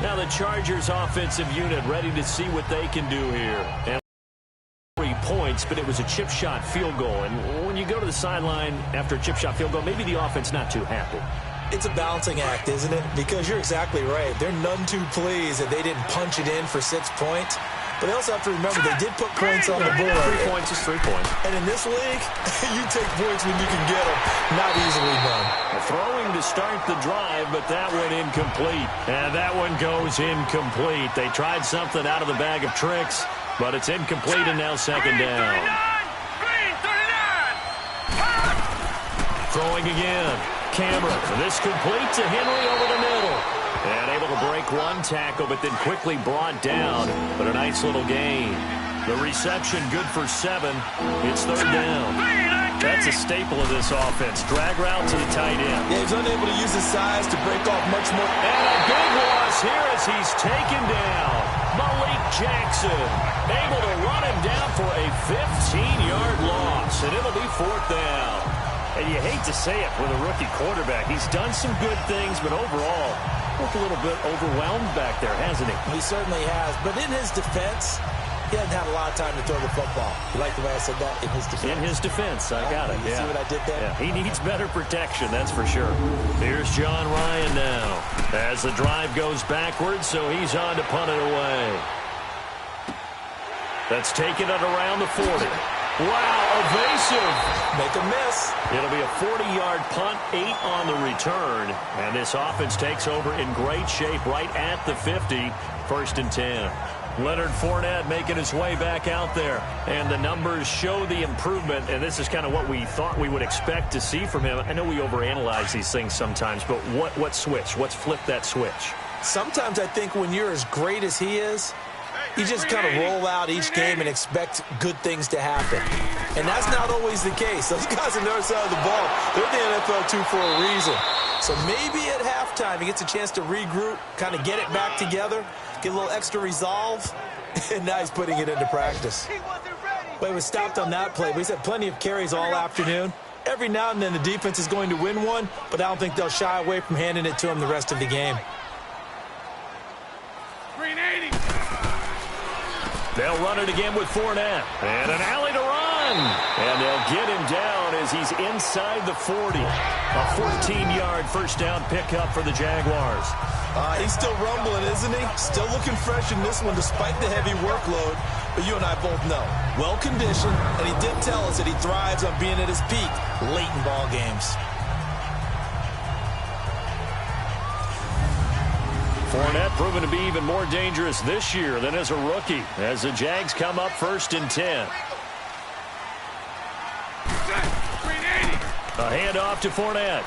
Now the Chargers offensive unit ready to see what they can do here. And 3 points, but it was a chip shot field goal. And when you go to the sideline after a chip shot field goal, maybe the offense not too happy. It's a balancing act, isn't it? Because you're exactly right. They're none too pleased that they didn't punch it in for 6 points. But they also have to remember they did put points on the board. 3 points is 3 points. And in this league, you take points when you can get them. Not easily done. Throwing to start the drive, but that one incomplete. And that one goes incomplete. They tried something out of the bag of tricks, but it's incomplete and now 2nd down. Throwing again. Cameron. This complete to Henry over the middle. And able to break one tackle, but then quickly brought down. But a nice little gain. The reception good for 7. It's 3rd down. That's a staple of this offense. Drag route to the tight end. Yeah, he's unable to use his size to break off much more. And a big loss here as he's taken down. Malik Jackson able to run him down for a 15-yard loss. And it'll be 4th down. And you hate to say it with a rookie quarterback. He's done some good things, but overall, looked a little bit overwhelmed back there, hasn't he? He certainly has. But in his defense, he hasn't had a lot of time to throw the football. You like the way I said that? In his defense. In his defense. I got it. You see what I did there? Yeah, he needs better protection, that's for sure. Here's John Ryan now. As the drive goes backwards, so he's on to punt it away. That's taken it around the 40. Wow, evasive. Make a miss. It'll be a 40-yard punt, 8 on the return. And this offense takes over in great shape right at the 50. 1st and 10. Leonard Fournette making his way back out there. And the numbers show the improvement. And this is kind of what we thought we would expect to see from him. I know we overanalyze these things sometimes, but what switch? What's flipped that switch? Sometimes I think when you're as great as he is, you just kind of roll out each game and expect good things to happen. And that's not always the case. Those guys on the other side of the ball, they're in the NFL too for a reason. So maybe at halftime he gets a chance to regroup, kind of get it back together, get a little extra resolve, and now he's putting it into practice. Well, he was stopped on that play, but he's had plenty of carries all afternoon. Every now and then the defense is going to win one, but I don't think they'll shy away from handing it to him the rest of the game. They'll run it again with Fournette. And an alley to run. And they'll get him down as he's inside the 40. A 14-yard first down pickup for the Jaguars. He's still rumbling, isn't he? Still looking fresh in this one despite the heavy workload. But you and I both know, well-conditioned, and he did tell us that he thrives on being at his peak late in ball games. Fournette proven to be even more dangerous this year than as a rookie as the Jags come up 1st and 10. A handoff to Fournette.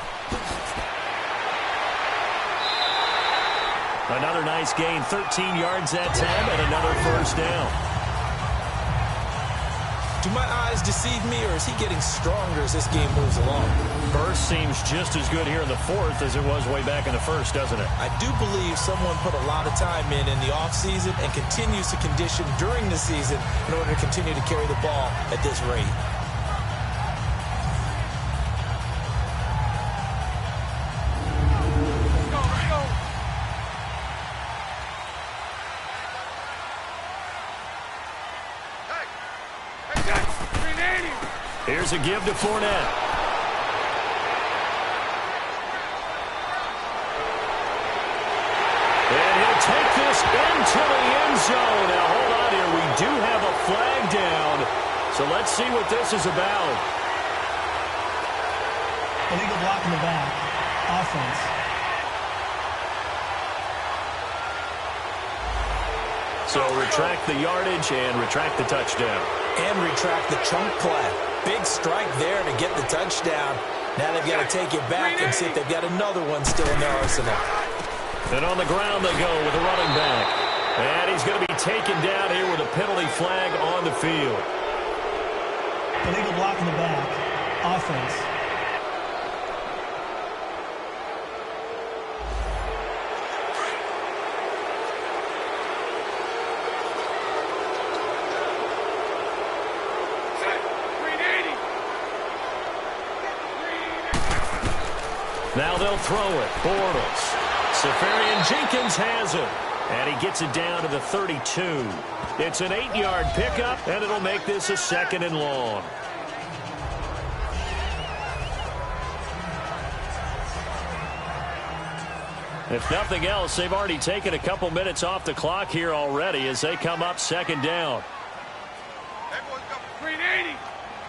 Another nice gain, 13 yards that time, and another first down. Do my eyes deceive me, or is he getting stronger as this game moves along? Burst seems just as good here in the 4th as it was way back in the 1st, doesn't it? I do believe someone put a lot of time in the offseason and continues to condition during the season in order to continue to carry the ball at this rate. Here's a give to Fournette. And he'll take this into the end zone. Now, hold on here. We do have a flag down. So let's see what this is about. Illegal block in the back. Offense. So retract the yardage and retract the touchdown. And retract the chunk play. Big strike there to get the touchdown. Now they've got to take it back and see if they've got another one still in their arsenal. And on the ground they go with a running back. And he's going to be taken down here with a penalty flag on the field. Illegal block in the back. Offense. Now they'll throw it. Bortles. Safarian Jenkins has it. And he gets it down to the 32. It's an 8-yard pickup, and it'll make this a 2nd and long. If nothing else, they've already taken a couple minutes off the clock here already as they come up 2nd down. Green 80.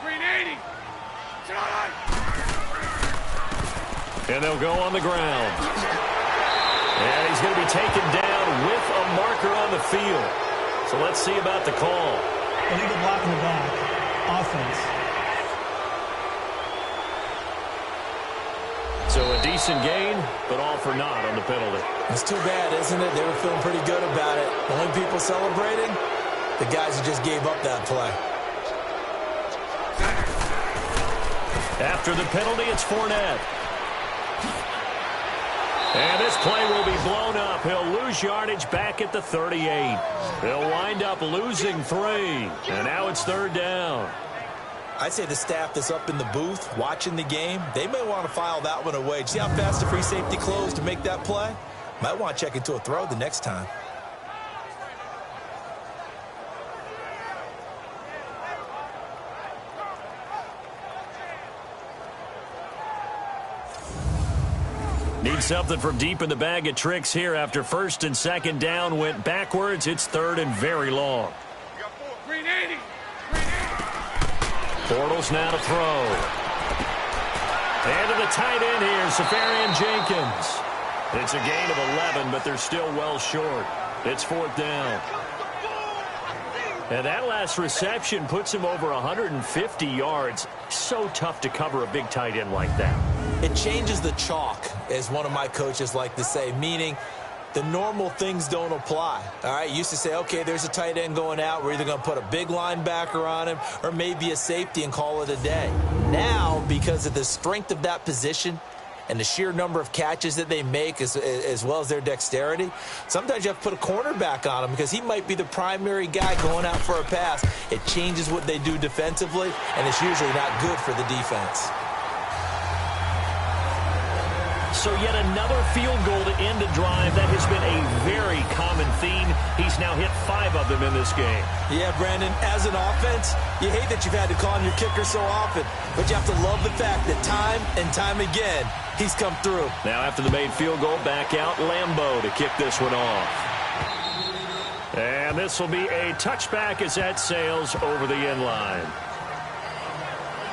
Green 80. And they'll go on the ground. And he's going to be taken down with a marker on the field. So let's see about the call. Illegal block in the back. Offense. So decent gain, but all for naught on the penalty. It's too bad, isn't it? They were feeling pretty good about it. The only people celebrating, the guys who just gave up that play. After the penalty, it's Fournette. And this play will be blown up. He'll lose yardage back at the 38. They'll wind up losing 3. And now it's 3rd down. I'd say the staff that's up in the booth watching the game, they may want to file that one away. See how fast the free safety closed to make that play? Might want to check into a throw the next time. Need something from deep in the bag of tricks here after 1st and 2nd down went backwards. It's 3rd and very long. Bortles now to throw. And to the tight end here, Safarian Jenkins. It's a gain of 11, but they're still well short. It's 4th down. And that last reception puts him over 150 yards. So tough to cover a big tight end like that. It changes the chalk, as one of my coaches like to say, meaning the normal things don't apply. All right, used to say, okay, there's a tight end going out. We're either going to put a big linebacker on him or maybe a safety and call it a day. Now, because of the strength of that position and the sheer number of catches that they make as well as their dexterity, sometimes you have to put a cornerback on him because he might be the primary guy going out for a pass. It changes what they do defensively, and it's usually not good for the defense. So yet another field goal to end a drive. That has been a very common theme. He's now hit 5 of them in this game. Yeah, Brandon, as an offense, you hate that you've had to call on your kicker so often, but you have to love the fact that time and time again, he's come through. Now after the made field goal, back out Lambeau to kick this one off. And this will be a touchback as that sails over the end line.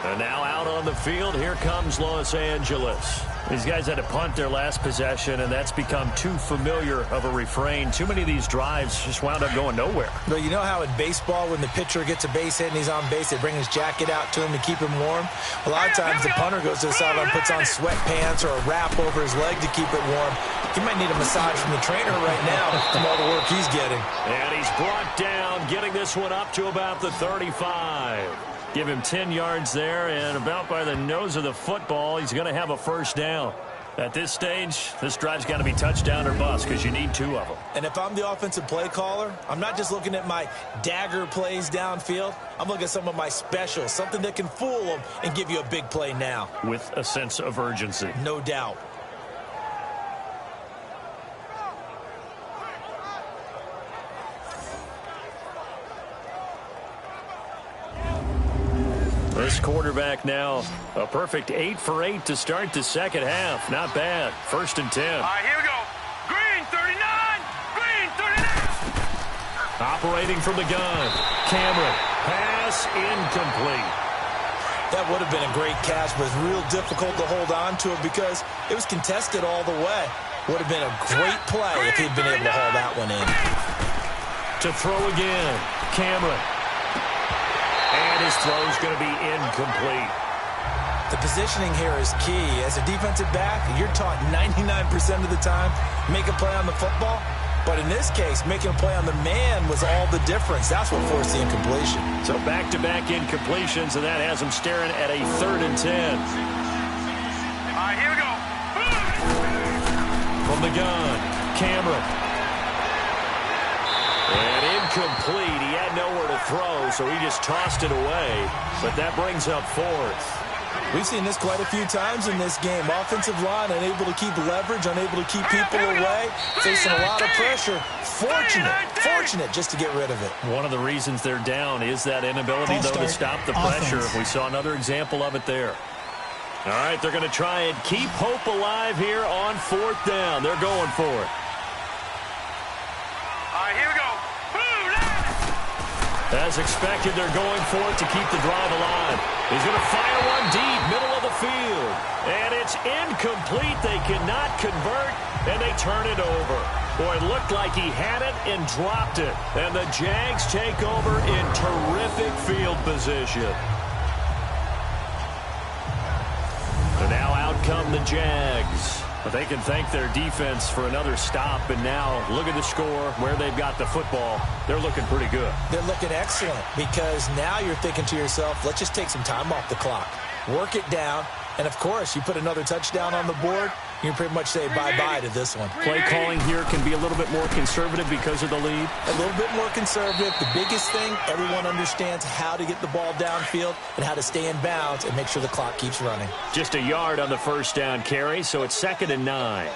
And now out on the field, here comes Los Angeles. These guys had to punt their last possession, and that's become too familiar of a refrain. Too many of these drives just wound up going nowhere. But you know how in baseball, when the pitcher gets a base hit and he's on base, they bring his jacket out to him to keep him warm? A lot of times the punter goes to the sideline, puts on sweatpants or a wrap over his leg to keep it warm. He might need a massage from the trainer right now from all the work he's getting. And he's brought down, getting this one up to about the 35. Give him 10 yards there, and about by the nose of the football, he's going to have a 1st down. At this stage, this drive's got to be touchdown or bust because you need 2 of them. And if I'm the offensive play caller, I'm not just looking at my dagger plays downfield. I'm looking at some of my specials, something that can fool them and give you a big play now. With a sense of urgency. No doubt. This quarterback now, a perfect 8 for 8 to start the 2nd half. Not bad. 1st and 10. All right, here we go. Green 39. Green 39. Operating from the gun. Cameron. Pass incomplete. That would have been a great catch, but it's real difficult to hold on to it because it was contested all the way. Would have been a great play if he'd been able to haul that one in. To throw again. Cameron. And his throw's going to be incomplete. The positioning here is key. As a defensive back, you're taught 99% of the time, make a play on the football. But in this case, making a play on the man was all the difference. That's what forced the incompletion. So back-to-back incompletions, and that has him staring at a 3rd and 10. All right, here we go. From the gun, Cameron. And incomplete. He had nowhere to throw, so he just tossed it away. But that brings up 4th. We've seen this quite a few times in this game. Offensive line unable to keep leverage, unable to keep people away, facing a lot of pressure. Fortunate just to get rid of it. One of the reasons they're down is that inability, though, to stop the pressure. We saw another example of it there. All right, they're going to try and keep hope alive here on 4th down. They're going for it. All right, here we go. As expected, they're going for it to keep the drive alive. He's going to fire one deep, middle of the field. And it's incomplete. They cannot convert, and they turn it over. Boy, it looked like he had it and dropped it. And the Jags take over in terrific field position. And now out come the Jags. But they can thank their defense for another stop, and now look at the score, where they've got the football. They're looking pretty good. They're looking excellent because now you're thinking to yourself, let's just take some time off the clock, work it down, and, of course, you put another touchdown on the board, you can pretty much say bye-bye to this one. Play calling here can be a little bit more conservative because of the lead. A little bit more conservative. The biggest thing, everyone understands how to get the ball downfield and how to stay in bounds and make sure the clock keeps running. Just a yard on the first down carry, so it's 2nd and 9.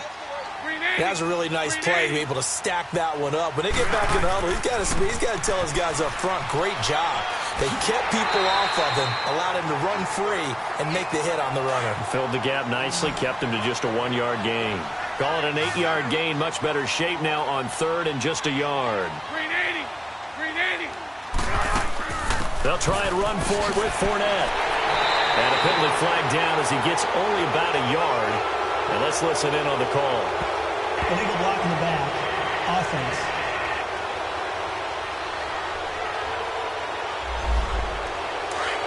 That was a really nice play to be able to stack that one up. When they get back in the huddle, he's got to tell his guys up front, great job. They kept people off of him, allowed him to run free and make the hit on the runner. Filled the gap nicely, kept him to just a 1-yard gain. Call it an 8-yard gain, much better shape now on 3rd and just a yard. Green 80. They'll try and run for it with Fournette. And a penalty flag down as he gets only about a yard. And let's listen in on the call. Illegal block in the back. Offense.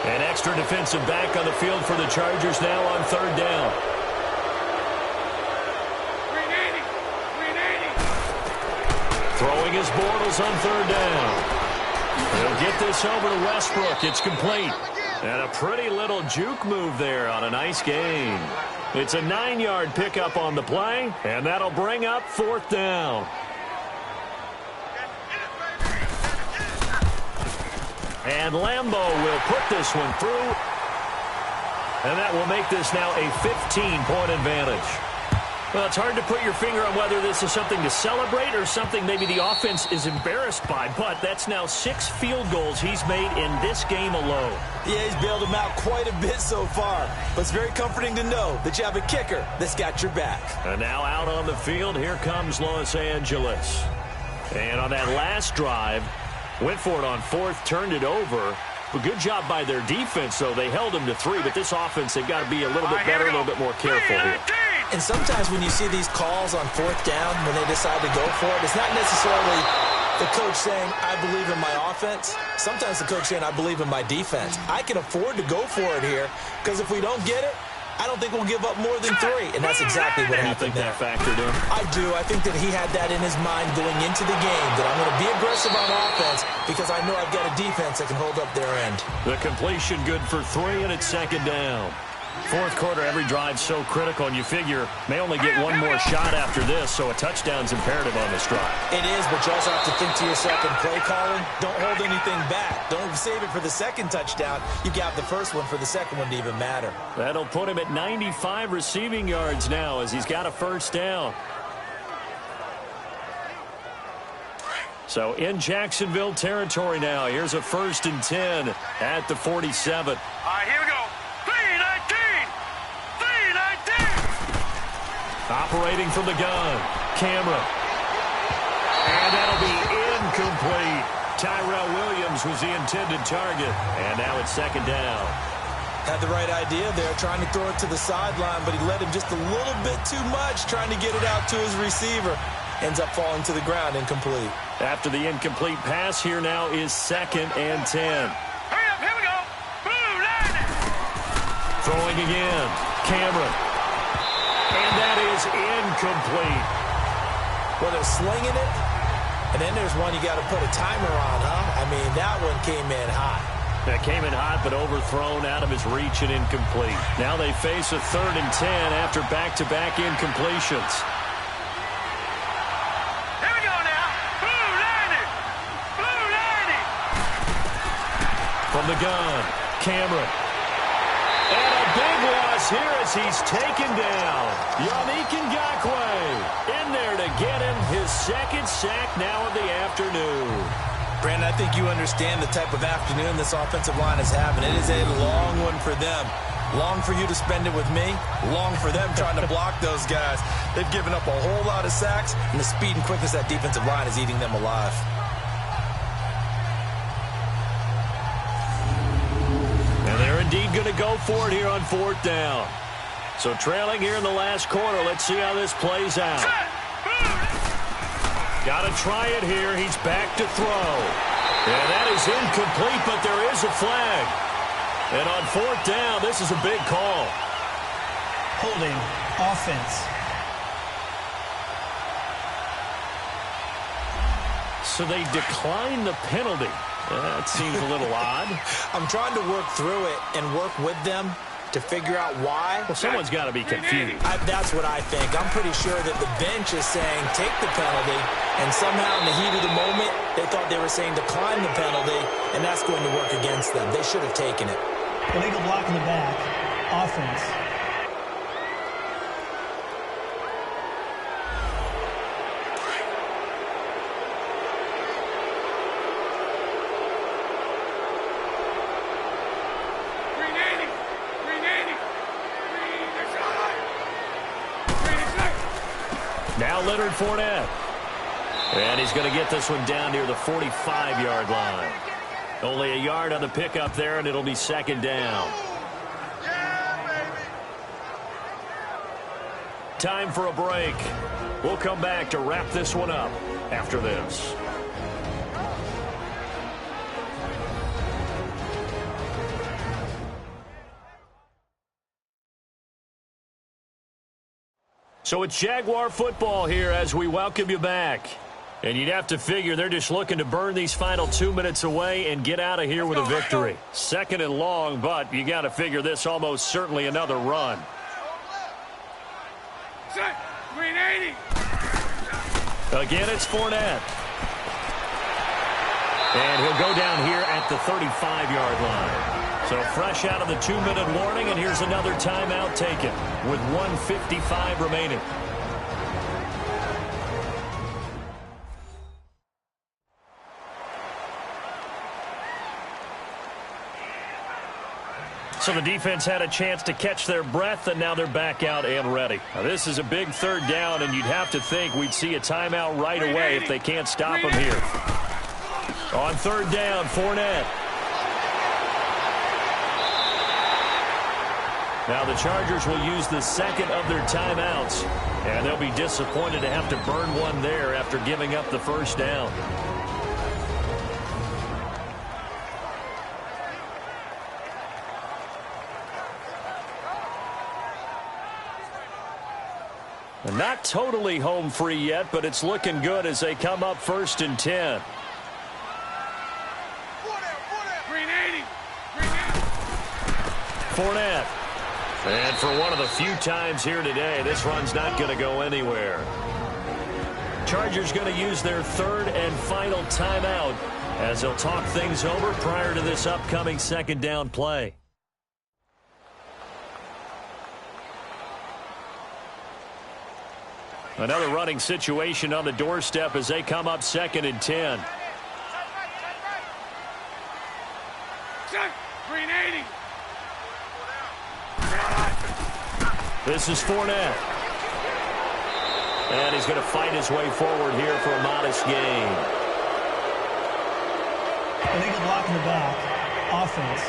An extra defensive back on the field for the Chargers now on 3rd down. Green 80. Throwing his Bortles on 3rd down. He'll get this over to Westbrook. It's complete. And a pretty little juke move there on a nice gain. It's a 9-yard pickup on the play, and that'll bring up 4th down. And Lambeau will put this one through, and that will make this now a 15-point advantage. Well, it's hard to put your finger on whether this is something to celebrate or something maybe the offense is embarrassed by, but that's now 6 field goals he's made in this game alone. Yeah, he's bailed them out quite a bit so far, but it's very comforting to know that you have a kicker that's got your back. And now out on the field, here comes Los Angeles. And on that last drive, went for it on 4th, turned it over. But good job by their defense, though. They held them to 3, but this offense, they've got to be a little bit better, a little bit more careful here. And sometimes when you see these calls on 4th down, when they decide to go for it, it's not necessarily the coach saying, I believe in my offense. Sometimes the coach saying, I believe in my defense. I can afford to go for it here, because if we don't get it, I don't think we'll give up more than 3. And that's exactly what happened there. You think that factored in? I do. I think that he had that in his mind going into the game, that I'm going to be aggressive on offense because I know I've got a defense that can hold up their end. The completion good for 3, and it's 2nd down. 4th quarter, every drive so critical, and you figure may only get one more shot after this, so a touchdown's imperative on this drive. It is, but you also have to think to yourself in play calling, don't hold anything back. Don't save it for the 2nd touchdown. You got the first one for the 2nd one to even matter. That'll put him at 95 receiving yards now as he's got a 1st down. So in Jacksonville territory now, here's a 1st and 10 at the 47. All right, here we go. 3-19. Operating from the gun, Cameron. And that'll be incomplete. Tyrell Williams was the intended target. And now it's 2nd down. Had the right idea there, trying to throw it to the sideline, but he let him just a little bit too much, trying to get it out to his receiver. Ends up falling to the ground, incomplete. After the incomplete pass, here now is 2nd and 10. Hurry up, here we go. Blue line. Throwing again, Cameron. And that is incomplete. Well, they're slinging it, and then there's one you got to put a timer on, huh? I mean, that one came in hot. That came in hot, but overthrown out of his reach and incomplete. Now they face a 3rd and 10 after back-to-back incompletions. Here we go now. Blue line. From the gun, Cameron. And a big loss here as he's taken down. Yannick Ngakoue in there to get him his 2nd sack now of the afternoon. Brandon, I think you understand the type of afternoon this offensive line is having. It is a long one for them. Long for you to spend it with me. Long for them trying to block those guys. They've given up a whole lot of sacks, and the speed and quickness of that defensive line is eating them alive. Indeed going to go for it here on 4th down. So trailing here in the last quarter. Let's see how this plays out. Got to try it here. He's back to throw. And that is incomplete, but there is a flag. And on 4th down, this is a big call. Holding. Offense. So they decline the penalty. That seems a little odd. I'm trying to work through it and work with them to figure out why. Well, someone's got to be confused. That's what I think. I'm pretty sure that the bench is saying take the penalty, and somehow in the heat of the moment, they thought they were saying decline the penalty, and that's going to work against them. They should have taken it. Illegal block in the back. Offense. Now Leonard Fournette. And he's going to get this one down near the 45-yard line. Only a yard on the pickup there, and it'll be second down. Time for a break. We'll come back to wrap this one up after this. So it's Jaguar football here as we welcome you back. And you'd have to figure they're just looking to burn these final 2 minutes away and get out of here with a victory. Second and long, but you got to figure this almost certainly another run. Again, it's Fournette. And he'll go down here at the 35-yard line. So fresh out of the 2-minute warning, and here's another timeout taken with 1:55 remaining. So the defense had a chance to catch their breath, and now they're back out and ready. Now, this is a big third down, and you'd have to think we'd see a timeout right away if they can't stop them here. On third down, Fournette. Now the Chargers will use the second of their timeouts, and they'll be disappointed to have to burn one there after giving up the first down. And not totally home free yet, but it's looking good as they come up 1st and 10. Fournette. And for one of the few times here today, this run's not going to go anywhere. Chargers going to use their third and final timeout as they'll talk things over prior to this upcoming second down play. Another running situation on the doorstep as they come up 2nd and 10. This is Fournette. And he's going to fight his way forward here for a modest gain. Illegal block in the back. Offense.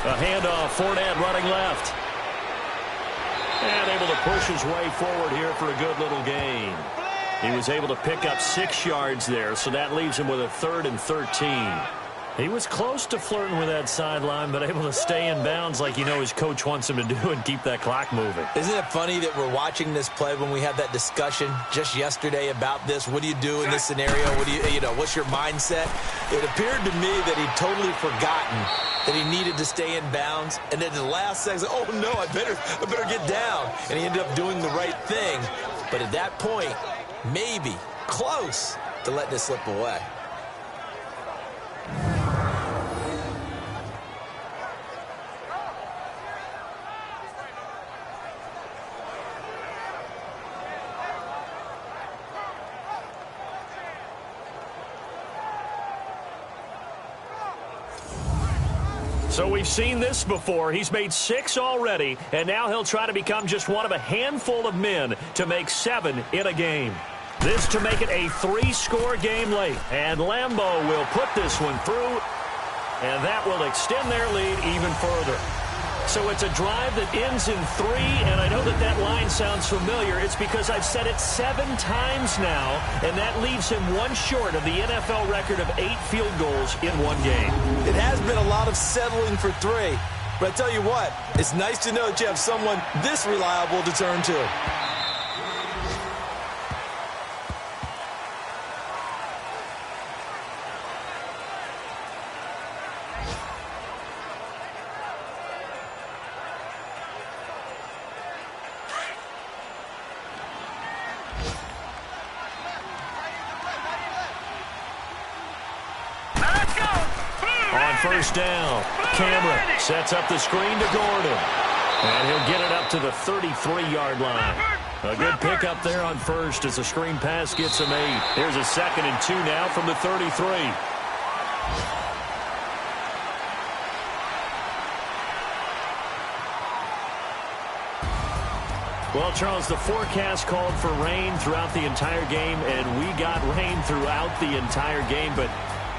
A handoff, Fournette running left. And able to push his way forward here for a good little gain. He was able to pick up 6 yards there, so that leaves him with a 3rd and 13. He was close to flirting with that sideline, but able to stay in bounds like his coach wants him to do and keep that clock moving. Isn't it funny that we're watching this play when we had that discussion just yesterday about this? What do you do in this scenario? What do what's your mindset? It appeared to me that he'd totally forgotten that he needed to stay in bounds, and then in the last second, oh no, I better get down. And he ended up doing the right thing. But at that point, maybe close to letting it slip away. So we've seen this before. He's made 6 already, and now he'll try to become just one of a handful of men to make 7 in a game. This to make it a 3-score game late, and Lambeau will put this one through, and that will extend their lead even further. So it's a drive that ends in 3, and I know that line sounds familiar. It's because I've said it 7 times now, and that leaves him one short of the NFL record of 8 field goals in one game. It has been a lot of settling for 3, but I tell you what, it's nice to know that you have someone this reliable to turn to. First down. Cameron sets up the screen to Gordon. And he'll get it up to the 33-yard line. A good pickup there on first as the screen pass gets him 8. Here's a 2nd and 2 now from the 33. Well, Charles, the forecast called for rain throughout the entire game, and we got rain throughout the entire game. But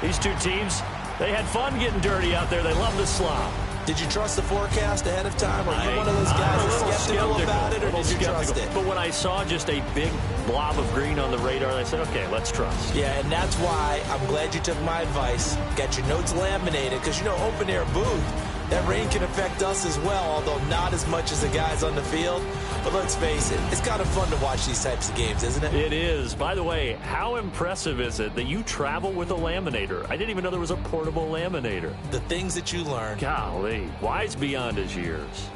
these two teams, they had fun getting dirty out there. They love the slop. Did you trust the forecast ahead of time? Are you one of those guys that's skeptical about it, or did you trust it? But when I saw just a big blob of green on the radar, I said, okay, let's trust. Yeah, and that's why I'm glad you took my advice. Got your notes laminated, because, you know, open-air booth, that rain can affect us as well, although not as much as the guys on the field. But let's face it, it's kind of fun to watch these types of games, isn't it? It is. By the way, how impressive is it that you travel with a laminator? I didn't even know there was a portable laminator. The things that you learn. Golly, wise beyond his years.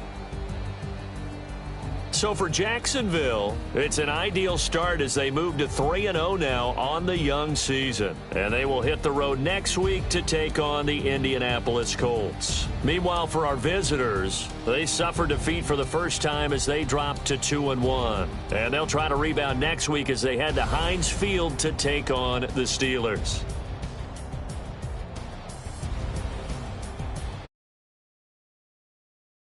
So for Jacksonville, it's an ideal start as they move to 3-0 now on the young season. And they will hit the road next week to take on the Indianapolis Colts. Meanwhile, for our visitors, they suffered defeat for the first time as they dropped to 2-1. And they'll try to rebound next week as they head to Heinz Field to take on the Steelers.